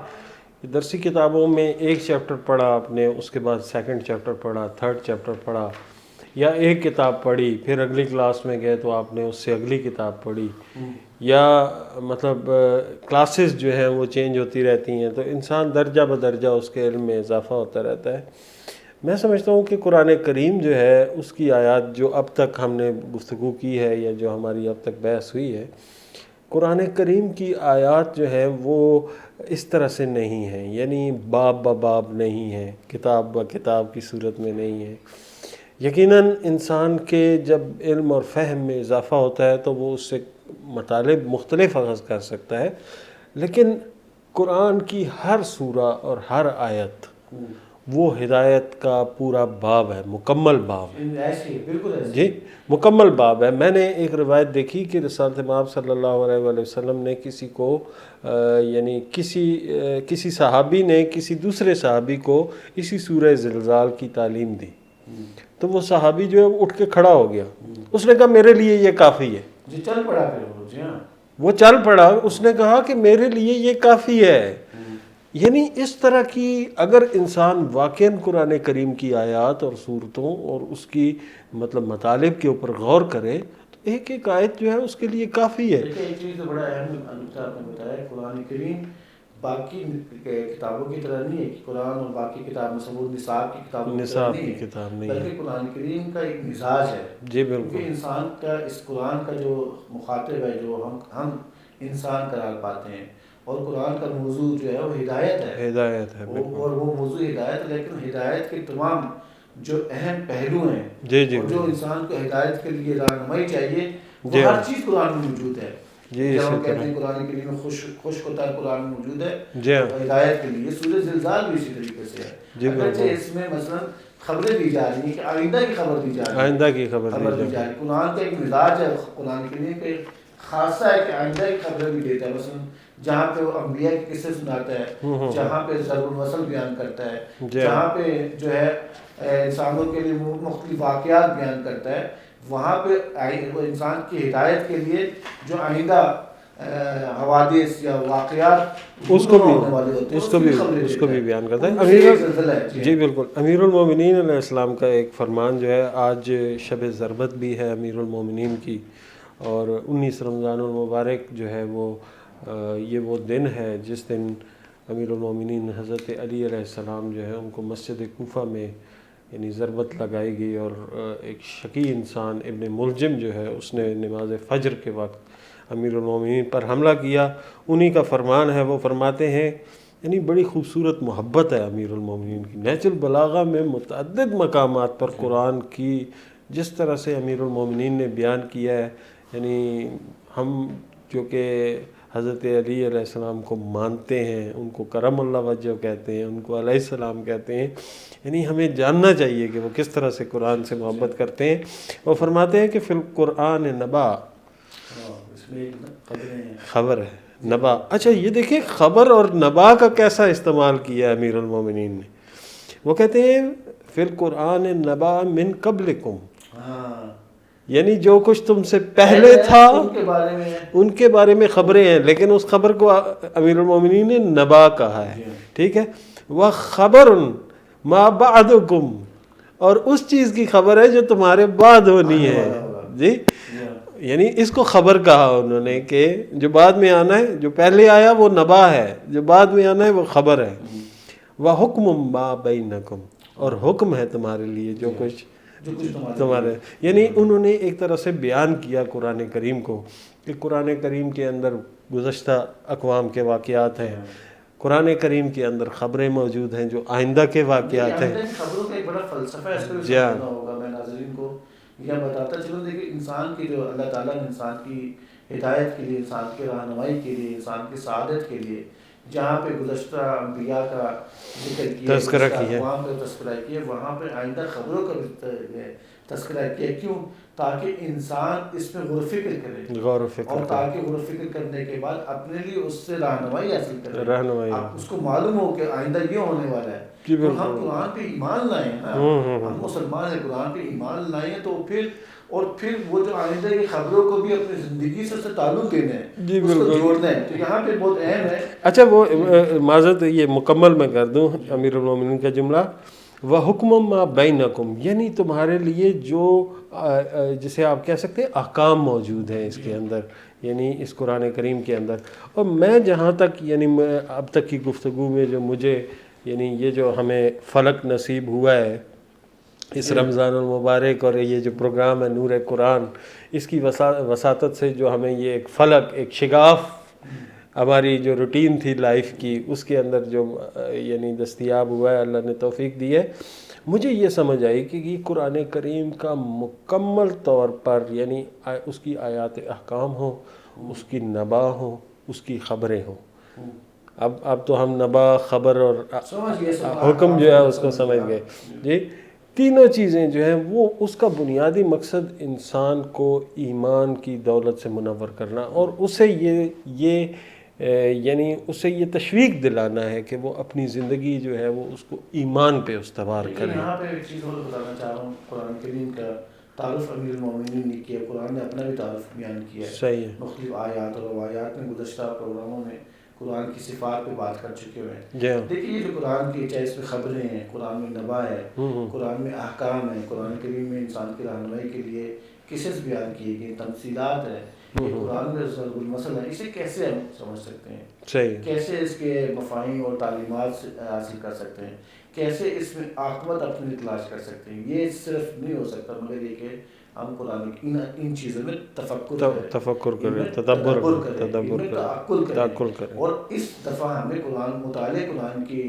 درسی کتابوں میں ایک چیپٹر پڑھا آپ نے، اس کے بعد سیکنڈ چیپٹر پڑھا، تھرڈ چیپٹر پڑھا، یا ایک کتاب پڑھی، پھر اگلی کلاس میں گئے تو آپ نے اس سے اگلی کتاب پڑھی، یا مطلب کلاسز جو ہیں وہ چینج ہوتی رہتی ہیں، تو انسان درجہ بدرجہ اس کے علم میں اضافہ ہوتا رہتا ہے۔ میں سمجھتا ہوں کہ قرآن کریم جو ہے اس کی آیات جو اب تک ہم نے گفتگو کی ہے یا جو ہماری اب تک بحث ہوئی ہے، قرآن کریم کی آیات جو ہیں وہ اس طرح سے نہیں ہیں، یعنی باب باب نہیں ہے، کتاب کتاب کی صورت میں نہیں ہے۔ یقیناً انسان کے جب علم اور فہم میں اضافہ ہوتا ہے تو وہ اس سے مطالب مختلف اخذ کر سکتا ہے، لیکن قرآن کی ہر سورہ اور ہر آیت وہ ہدایت کا پورا باب ہے، مکمل باب ہے، جی مکمل باب ہے۔ میں نے ایک روایت دیکھی کہ رسالت مآب صلی اللہ علیہ وآلہ وسلم نے کسی کو یعنی کسی صحابی نے کسی دوسرے صحابی کو اسی سورہ زلزال کی تعلیم دی، تو وہ صحابی جو ہے وہ اٹھ کے کھڑا ہو گیا، اس نے کہا میرے لیے یہ کافی ہے، جی چل پڑا، پھر وہ چل پڑا، اس نے کہا کہ میرے لیے یہ کافی ہے۔ یعنی اس طرح کی اگر انسان واقعاً قرآن کریم کی آیات اور صورتوں اور اس کی مطلب مطالب کے اوپر غور کرے تو ایک ایک آیت جو ہے اس کے لیے کافی ہے۔ دیکھیں، ایک چیز تو بڑا اہم نکتہ آپ نے بتایا، قرآن کریم باقی کتابوں کی طرح نہیں ہے کہ قرآن اور باقی کتاب مصور نصاب کی کتابوں کی طرح نہیں ہے، بلکہ قرآن کریم کا ایک مزاج ہے۔ جی بالکل، کیونکہ انسان کا اس قرآن کا جو مخاطب ہے، جو ہم انسان قرار پاتے ہیں، اور قرآن کا موضوع جو ہے وہ ہدایت ہے، اور وہ موضوع ہدایت ہے، لیکن ہدایت کے تمام جو اہم پہلو ہیں، اور جو انسان کو ہدایت کے لیے رہنمائی چاہیے، وہ ہر چیز قرآن میں موجود ہے۔ جی جب ہم کہتے ہیں قرآن کریم میں خشک و تر قرآن میں موجود ہے جی ہدایت کے لیے، سورہ زلزال بھی اسی طریقے سے ہے، اگرچہ اس میں مثلا خبریں دی جا رہی ہیں کہ آئندہ کی خبر دی جا رہی ہے، آئندہ کی خبر دی جا رہی ہے۔ قرآن کا ایک مزاج ہے قرآن کریم کا ایک خاصہ ہے کہ آئندہ کی خبریں بھی دیتا ہے، مثلا جہاں پہ وہ انبیاء کے قصے سناتا ہے، جہاں پہ ضرب المثل بیان کرتا ہے، جہاں پہ جو ہے انسانوں کے لیے مختلف واقعات بیان کرتا ہے، وہاں پہ وہ انسان کی ہدایت کے لیے جو آئندہ حوادث یا واقعات اس کو بھی بیان کرتا ہے۔ جی بالکل، امیر المومنین علیہ السلام کا ایک فرمان جو ہے، آج شب ضربت بھی ہے امیر المومنین کی، اور 19 رمضان المبارک جو ہے یہ وہ دن ہے جس دن امیر المومنین حضرت علی علیہ السلام جو ہے ان کو مسجد کوفہ میں یعنی ضربت لگائی گئی، اور ایک شقی انسان ابن ملجم جو ہے اس نے نماز فجر کے وقت امیر المومنین پر حملہ کیا۔ انہی کا فرمان ہے، وہ فرماتے ہیں یعنی بڑی خوبصورت محبت ہے امیر المومنین کی، نہج البلاغہ میں متعدد مقامات پر قرآن کی جس طرح سے امیر المومنین نے بیان کیا ہے، یعنی ہم جو کہ حضرت علی علیہ السلام کو مانتے ہیں، ان کو کرم اللہ وجہ کہتے ہیں، ان کو علیہ السلام کہتے ہیں، یعنی ہمیں جاننا چاہیے کہ وہ کس طرح سے قرآن سے محبت کرتے ہیں۔ وہ فرماتے ہیں کہ فی القرآن نبا، خبر ہے، نبا۔ اچھا یہ دیکھیں خبر اور نبا کا کیسا استعمال کیا امیر المومنین نے۔ وہ کہتے ہیں فی القرآن نبا من قبلکم، یعنی جو کچھ تم سے پہلے تھا ان کے بارے میں خبریں ہیں، لیکن اس خبر کو امیر المومنین نے نبا کہا ہے، ٹھیک ہے۔ وَخَبَرٌ مَا بَعْدُكُمْ، اور اس چیز کی خبر ہے جو تمہارے بعد ہونی ہے، جی یعنی اس کو خبر کہا انہوں نے کہ جو بعد میں آنا ہے، جو پہلے آیا وہ نبا ہے، جو بعد میں آنا ہے وہ خبر ہے۔ وَحُكْمٌ مَا بَيْنَكُمْ، اور حکم ہے تمہارے لیے جو کچھ تمہارے، یعنی انہوں نے ایک طرح سے بیان کیا قرآن کریم کو کہ قرآن کریم کے اندر گزشتہ اقوام کے واقعات ہیں، قرآن کریم کے اندر خبریں موجود ہیں جو آئندہ کے واقعات ہیں۔ خبروں کا ایک بڑا فلسفہ ہے، اس کو بھی سمجھنا ہوگا۔ میں ناظرین کو یہ بتاتا چلوں، دیکھیں انسان کی جو اللہ تعالیٰ نے انسان کی ہدایت کے لیے، انسان کی رہنمائی کے لیے، انسان کی سعادت کے لیے جہاں پہ گزشتہ انبیاء کا ذکر کیا، تذکرہ کیا، وہاں پہ تذکرہ کیا، وہاں پہ آئندہ خبروں کا بھی تذکرہ کیا۔ کیوں؟ تاکہ انسان اس میں غور و فکر کرے، غور و فکر، اور تاکہ غور و فکر کرنے کے بعد اپنے لیے اس سے رہنمائی حاصل کرے، رہنمائی اس کو معلوم ہو کہ آئندہ یہ ہونے والا ہے۔ تو ہم قرآن پہ ایمان لائیں نا، ہم مسلمان ہیں، قرآن پہ ایمان لائیں تو پھر وہ جو آئندہ کی خبروں کو بھی اپنی زندگی سے تعلق دینا ہے، جی اس کو جوڑنا ہے، تو یہاں پہ بہت اہم ہے۔ اچھا وہ معذرت یہ مکمل میں کر دوں امیر المومنین کا جملہ، وَحُكْمٌ مَا بَيْنَكُمْ، یعنی تمہارے لیے جو جسے آپ کہہ سکتے ہیں احکام موجود ہیں اس کے اندر، یعنی اس قرآن کریم کے اندر۔ اور میں جہاں تک یعنی اب تک کی گفتگو میں جو مجھے یعنی یہ جو ہمیں فلک نصیب ہوا ہے اس رمضان المبارک، اور یہ جو پروگرام ہے نور قرآن، اس کی وساطت سے جو ہمیں یہ ایک فلک، ایک شگاف ہماری جو روٹین تھی لائف کی، اس کے اندر جو یعنی دستیاب ہوا ہے، اللہ نے توفیق دی ہے، مجھے یہ سمجھ آئی کہ یہ قرآن کریم کا مکمل طور پر یعنی اس کی آیات احکام ہوں، اس کی نبا ہوں، اس کی خبریں ہوں۔ اب تو ہم نبا، خبر اور حکم جو ہے اس کو سمجھ گئے، جی تینوں چیزیں جو ہیں وہ اس کا بنیادی مقصد انسان کو ایمان کی دولت سے منور کرنا، اور اسے یعنی اسے یہ تشویق دلانا ہے کہ وہ اپنی زندگی جو ہے وہ اس کو ایمان پہ استوار کرے۔ یہاں پہ ایک چیز اور بتانا چاہ رہا ہوں، قرآن کریم کا تعارف امیر المومنین نے کیا، قرآن نے اپنا بھی تعارف بیان کیا ہے، صحیح ہے، مختلف آیات اور روایات میں گزشتہ پروگراموں میں قرآن کی صفات پہ بات کر چکے ہوئے ہیں۔ دیکھیے یہ جو قرآن کی، چاہے اس میں خبریں ہیں، قرآن میں نبا ہے، قرآن میں احکام ہے، قرآن کریم میں انسان کی رہنمائی کے لیے قصص بیان کیے گئے، تمثیلات ہیں، یہ قرآن میں ضرب المثل ہے، اسے کیسے ہم سمجھ سکتے ہیں؟ صحیح، کیسے اس کے مفاہیم اور تعلیمات حاصل کر سکتے ہیں؟ کیسے اس میں عاقبت اپنی تلاش کر سکتے ہیں؟ یہ صرف نہیں ہو سکتا مگر یہ کہ ہم قرآن کی ان چیزوں میں تفکر کریں، تدبر کریں، تعقل کریں، اور اس دفعہ ہمیں مطالعہ قرآن کی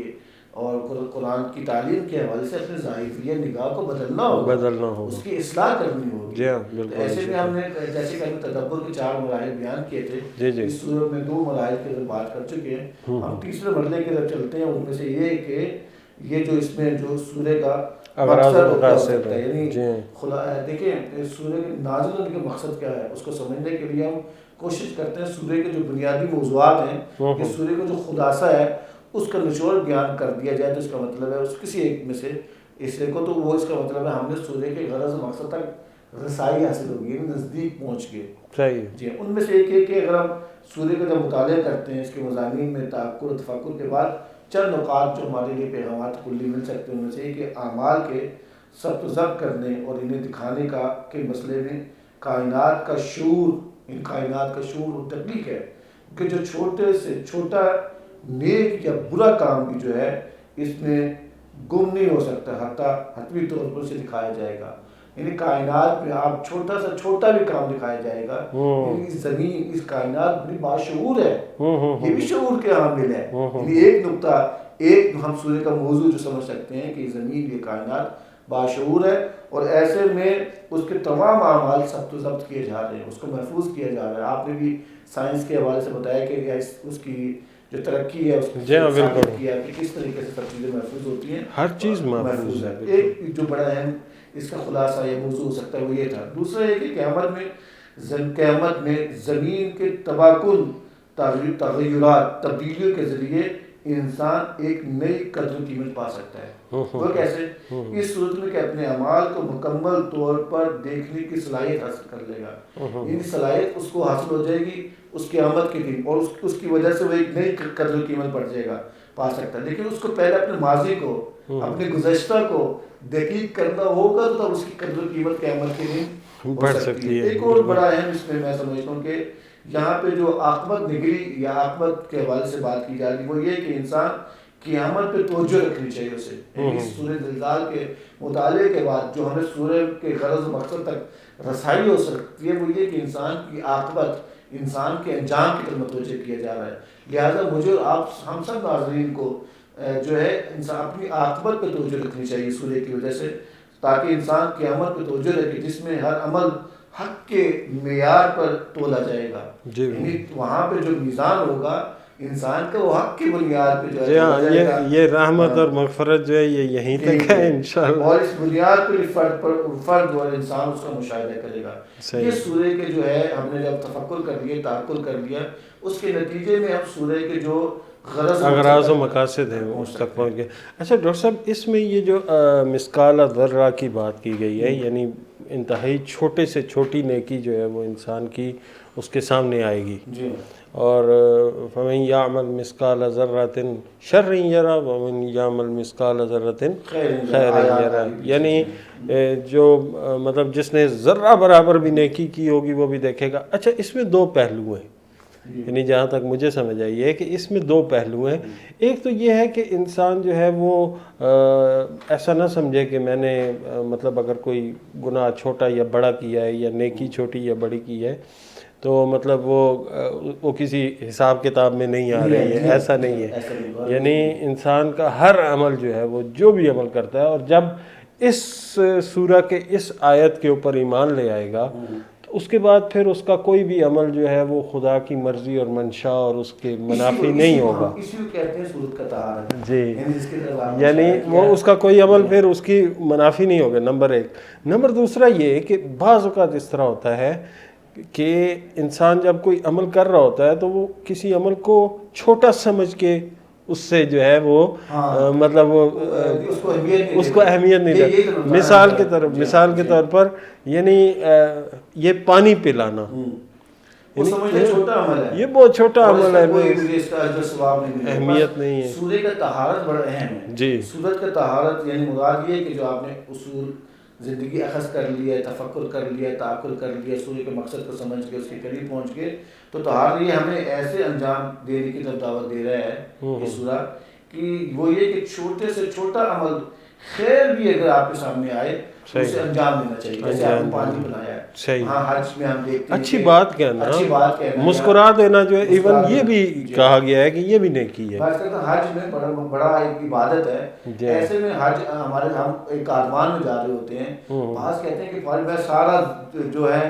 اور قرآن کی تعلیم کے حوالے سے اپنے ظاہریہ نگاہ کو بدلنا ہوگا، اس کی اصلاح کرنی ہوگی۔ جی ہاں بالکل۔ ایسے میں ہم نے جیسے کہ تدبر کے 4 مراحل بیان کیے تھے، اس صورت میں 2 مراحل کی طرف بات کر چکے ہیں، ہم تیسرے مرحلے کی طرف چلتے ہیں۔ ان میں سے یہ ہے کہ یہ جو اس میں جو سورہ کا مقصد ہوتا ہے، یعنی دیکھیں سورہ کے نازل ہونے کا مقصد کیا ہے، اس کو سمجھنے کے لیے ہم کوشش کرتے ہیں سورہ کے جو بنیادی موضوعات ہیں، کہ سورہ کا جو خلاصہ ہے اس کا نچوڑ بیان کر دیا جائے، تو اس کا مطلب ہے اس کسی ایک میں سے حصے کو، تو وہ اس کا مطلب ہے ہم نے سورہ کے غرض مقصد تک رسائی حاصل ہوگی، یعنی نزدیک پہنچ کے۔ صحیح جی ان میں سے ایک ہے کہ اگر ہم سورہ کا جب مطالعہ کرتے ہیں، اس کے مضامین میں تفکر و تفکر کے بعد چند نکات جو ہمارے لیے پیغامات کلی مل سکتے ہیں، ان میں سے ایک اعمال کے ثبت و ضبط کرنے اور انہیں دکھانے کے مسئلے میں کائنات کا شعور، ان کائنات کا شعور اور تخلیق ہے کہ جو چھوٹے سے چھوٹا نیک یا برا کام بھی جو ہے اس میں گم نہیں ہو سکتا، حتمی طور پر اسے دکھایا جائے گا۔ یعنی کائنات میں آپ چھوٹا سا چھوٹا بھی کام دکھایا جائے گا، یعنی اس زمین اس کائنات بڑی باشعور ہے، یہ بھی شعور کے حامل ہے۔ یعنی ایک نقطہ، ایک ہم سورہ کا موضوع جو سمجھ سکتے ہیں کہ زمین یہ کائنات باشعور ہے، اور ایسے میں اس کے تمام اعمال ثبت و ضبط کیے جا رہے ہیں، اس کو محفوظ کیا جا رہا ہے۔ آپ نے بھی سائنس کے حوالے سے بتایا کہ اس کی جو ترقی ہے اس کی ثابت کیا کہ کس طریقے سے سب چیزیں محفوظ ہوتی ہیں، ہر چیز محفوظ ہے۔ ایک جو بڑا اہم اس کا خلاصہ یا موضوع ہو سکتا ہے وہ یہ تھا۔ دوسرا یہ کہ قیامت میں زمین کے تباکن تغیرات تبدیلیوں کے ذریعے انسان ایک نئی قدر و قیمت پا سکتا ہے۔ وہ کیسے؟ اس صورت میں کہ اپنے اعمال کو مکمل طور پر دیکھنے کی صلاحیت حاصل کر لے گا، یہ صلاحیت اس کو حاصل ہو جائے گی اس قیامت کے دن، اور اس کی وجہ سے وہ ایک نئی قدر و قیمت پا سکتا ہے۔ لیکن اس کو پہلے اپنے ماضی کو، اپنے گزشتہ کو تحقیق کرنا ہوگا، تو تب اس کی قدر و قیمت قیامت کے دن بڑھ سکتی ہے۔ ایک اور بڑا اہم اس میں سمجھتا ہوں کہ یہاں پہ جو عاقبت نگری یا عاقبت کے حوالے سے بات کی جا رہی ہے وہ یہ کہ انسان قیامت پہ توجہ رکھنی چاہیے اسے۔ اس سورہ زلزال کے مطالعے کے بعد جو ہمیں سورہ کے غرض و مقصد تک رسائی ہو سکتی ہے وہ یہ کہ انسان کی عاقبت، انسان کے انجام کی طرف متوجہ کیا جا رہا ہے۔ لہٰذا مجھے اور آپ ہم سب ناظرین کو جو ہے انسان اپنی عاقبت پہ توجہ رکھنی چاہیے سورہ کی وجہ سے، تاکہ انسان قیامت پہ توجہ رکھے جس میں ہر عمل حق کے معیار پر تولا جائے گا۔ یعنی وہاں پہ جو میزان ہوگا انسان کا وہ حق کی بنیاد پہ جو ہے یہ رحمت اور مغفرت جو ہے یہ یہیں تک ہے انشاءاللہ، اور اس بنیاد پر فرد اور انسان اس کا مشاہدہ کرے گا۔ یہ سورہ کے جو ہے ہم نے جب تفکر کر لیا، تعقل کر لیا، اس کے نتیجے میں ہم سورہ کے جو اغراض و مقاصد ہیں اس تک پہنچ گئے۔ اچھا ڈاکٹر صاحب، اس میں یہ جو مثقال ذرہ کی بات کی گئی ہے، یعنی انتہائی چھوٹے سے چھوٹی نیکی جو ہے وہ انسان کی اس کے سامنے آئے گی، اور فَمَن يَعْمَلْ مِثْقَالَ ذَرَّةٍ شَرًّا يَرَهُ وَمَن يَعْمَلْ مِثْقَالَ ذَرَّةٍ خَيْرًا يَرَهُ، یعنی جو مطلب جس نے ذرہ برابر بھی نیکی کی ہوگی وہ بھی دیکھے گا۔ اچھا، اس میں 2 پہلو ہیں، یعنی جہاں تک مجھے سمجھ آئی ہے کہ اس میں 2 پہلو ہیں۔ ایک تو یہ ہے کہ انسان جو ہے وہ ایسا نہ سمجھے کہ میں نے مطلب اگر کوئی گناہ چھوٹا یا بڑا کیا ہے یا نیکی چھوٹی یا بڑی کی ہے تو مطلب وہ کسی حساب کتاب میں نہیں آ رہی ہے، ایسا نہیں ہے۔ یعنی انسان کا ہر عمل جو ہے وہ جو بھی عمل کرتا ہے، اور جب اس سورہ کے اس آیت کے اوپر ایمان لے آئے گا تو اس کے بعد پھر اس کا کوئی بھی عمل جو ہے وہ خدا کی مرضی اور منشا اور اس کے منافی نہیں ہوگا۔ اسی کو کہتے ہیں سورۃ کا طہارت، جی، یعنی وہ اس کا کوئی عمل پھر اس کی منافی نہیں ہوگا، نمبر 1۔ نمبر دوسرا یہ کہ بعض اوقات اس طرح ہوتا ہے کہ انسان جب کوئی عمل کر رہا ہوتا ہے تو وہ کسی عمل کو چھوٹا سمجھ کے اس سے جو ہے وہ مطلب وہ اس کو اہمیت نہیں دیتا۔ مثال کے طور پر یعنی یہ پانی پلانا یہ بہت چھوٹا عمل ہے، اہمیت نہیں ہے۔ سورہ کا طہارت بڑا اہم ہے۔ جی، سورت کا طہارت یعنی مراد یہ کہ جو آپ نے اصول زندگی اخذ کر لیا، تفکر کر لیا، تعقل کر لیا، سورہ کے مقصد کو سمجھ کے اس کے قریب پہنچ گئے، تو طہارت یہ ہمیں ایسے انجام دینے کی طرف دعوت دے رہا ہے یہ سورہ کہ وہ یہ کہ چھوٹے سے چھوٹا عمل خیر بھی اگر آپ کے سامنے آئے تو اسے انجام دینا چاہیے۔ جیسے آپ نے پانی بنایا ہے صحیح، ہاں حج میں ہم دیکھتے ہیں اچھی کہ بات کہنا، اچھی بات کہنا، مسکرا دینا جو ہے، ایون مسکرا یہ بھی جی کہا گیا ہے کہ یہ بھی نیکی ہے۔ بات کرتے ہیں حج میں بڑا ایک عبادت جی ہے، ایسے میں حج ہمارے ہم ایک کاروان میں جا رہے ہوتے ہیں، بعض کہتے ہیں کہ فارغ میں سارا جو ہے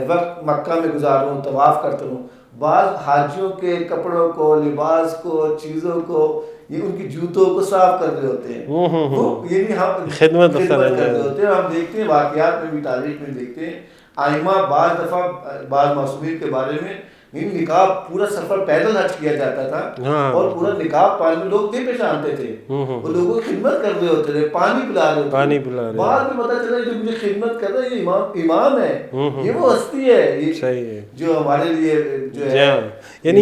وقت مکہ میں گزاروں، طواف کرتا ہوں، بعض حاجیوں کے کپڑوں کو، لباس کو، چیزوں کو، یہ ان کی جوتوں کو صاف کر رہے ہوتے ہیں، وہ یعنی ہم خدمت کر رہے ہوتے ہیں۔ ہم دیکھتے ہیں واقعات میں بھی، تاریخ میں دیکھتے ہیں آئمہ بعض دفعہ بعض معصومین کے بارے میں، نکاح پورا سفر پیدل حج کیا جاتا تھا اور پورا نکاح پانی میں لوگ نہیں پہچانتے تھے، وہ لوگوں کی خدمت کر رہے ہوتے تھے، پانی پلا رہے ہوتے تھے، بعد میں پتہ چلا جو مجھے خدمت کر رہا ہے یہ امام ہے، یہ وہ ہستی ہے جو ہمارے لیے جو ہے، یعنی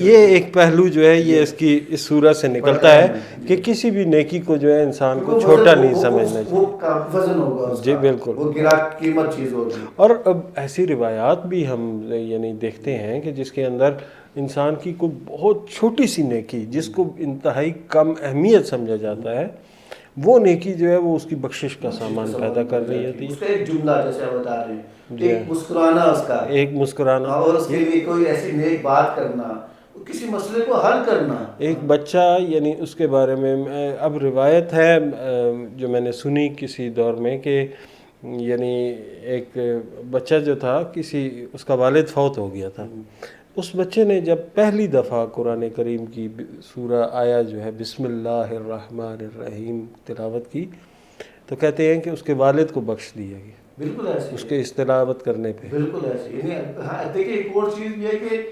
یہ ایک پہلو جو ہے یہ اس سورت سے نکلتا ہے کہ کسی بھی نیکی کو جو ہے انسان کو چھوٹا نہیں سمجھنا چاہیے، وہ وزن ہوگا اس کا، جی بالکل، وہ گرا قیمت چیز ہوگی۔ اور اب ایسی روایات بھی ہم یعنی دیکھتے ہیں کہ جس کے اندر انسان کی کوئی بہت چھوٹی سی نیکی جس کو انتہائی کم اہمیت سمجھا جاتا ہے، وہ نیکی جو ہے وہ اس کی بخشش کا سامان پیدا کر رہی ہوتی ہے۔ اس کا ایک جملہ جیسے آپ بتا رہے ہیں، ایک مسکرانا، اس کا ایک مسکرانا، اور اس کے لیے کوئی ایسی نیک بات کرنا، کسی مسئلے کو حل کرنا۔ ایک بچہ، یعنی اس کے بارے میں اب روایت ہے جو میں نے سنی کسی دور میں کہ یعنی ایک بچہ جو تھا، اس کا والد فوت ہو گیا تھا، اس بچے نے جب پہلی دفعہ قرآن کریم کی سورہ آیا جو ہے بسم اللہ الرحمن الرحیم تلاوت کی، تو کہتے ہیں کہ اس کے والد کو بخش دیا گیا، بالکل ایسے اس کے اس تلاوت کرنے پہ۔ بالکل ایسے، یعنی دیکھیے ایک اور چیز یہ ہے کہ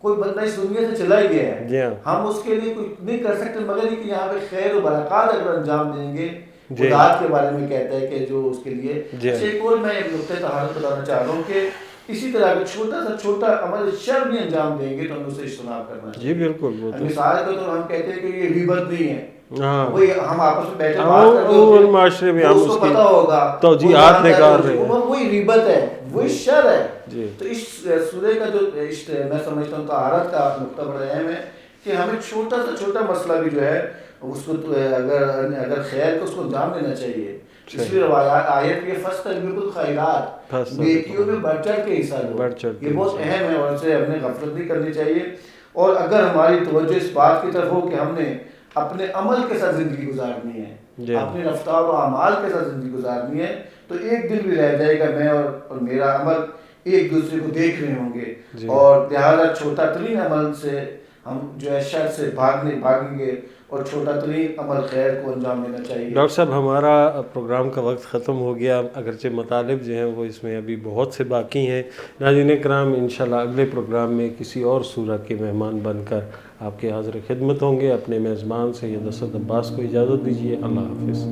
کوئی بندہ اس دنیا سے چلا ہی گیا ہے، ہم اس کے لیے کچھ نہیں کر سکتے مگر کہ یہاں پہ خیر و برکات اگر انجام دیں گے، خدات کے بارے میں کہتا ہے کہ جو اس کے لیے۔ ایک اور میں ایک نقطۂ طہارت بتانا چاہ رہا ہوں کہ اسی طرح اگر چھوٹا سا چھوٹا عمل شر بھی انجام دیں گے تو ہم اسے اجتناب کرنا چاہیے۔ جی بالکل، مثال کے طور ہم کہتے ہیں کہ یہ غیبت نہیں ہے، وہی ہم آپس میں بیٹھے بات کر رہے ہوتے ہیں، معاشرے میں اس کو پتہ ہوگا توجیہات نکال رہے ہیں، وہی غیبت ہے، وہی شر ہے۔ تو اس سورہ کا جو میں سمجھتا ہوں طہارت کا نقطہ بڑا اہم ہے کہ ہمیں چھوٹا سا چھوٹا مسئلہ بھی جو ہے اس کو اگر خیر کو اس کو انجام دینا چاہیے، اس لیے آیت یہ فاستبقوا الخیرات، نیکیوں میں بڑھ چڑھ کے حصہ لو، یہ بہت اہم ہے اور اسے ہم نے غفلت نہیں کرنی چاہیے۔ اور اگر ہماری توجہ اس بات کی طرف ہو کہ ہم نے اپنے عمل کے ساتھ زندگی گزارنی ہے، اپنے رفتار و اعمال کے ساتھ زندگی گزارنی ہے، تو ایک دن بھی رہ جائے گا میں اور میرا عمل ایک دوسرے کو دیکھ رہے ہوں گے، اور لہٰذا چھوٹا ترین عمل سے ہم جو ہے شر سے بھاگیں گے اور چھوٹا ترین عمل خیر کو انجام دینا چاہیے۔ ڈاکٹر صاحب ہمارا پروگرام کا وقت ختم ہو گیا، اگرچہ مطالب جو ہیں وہ اس میں ابھی بہت سے باقی ہیں۔ ناظرین کرام، انشاءاللہ اگلے پروگرام میں کسی اور سورہ کے مہمان بن کر آپ کے حاضر خدمت ہوں گے۔ اپنے میزبان سید اسد عباس کو اجازت دیجیے، اللہ حافظ۔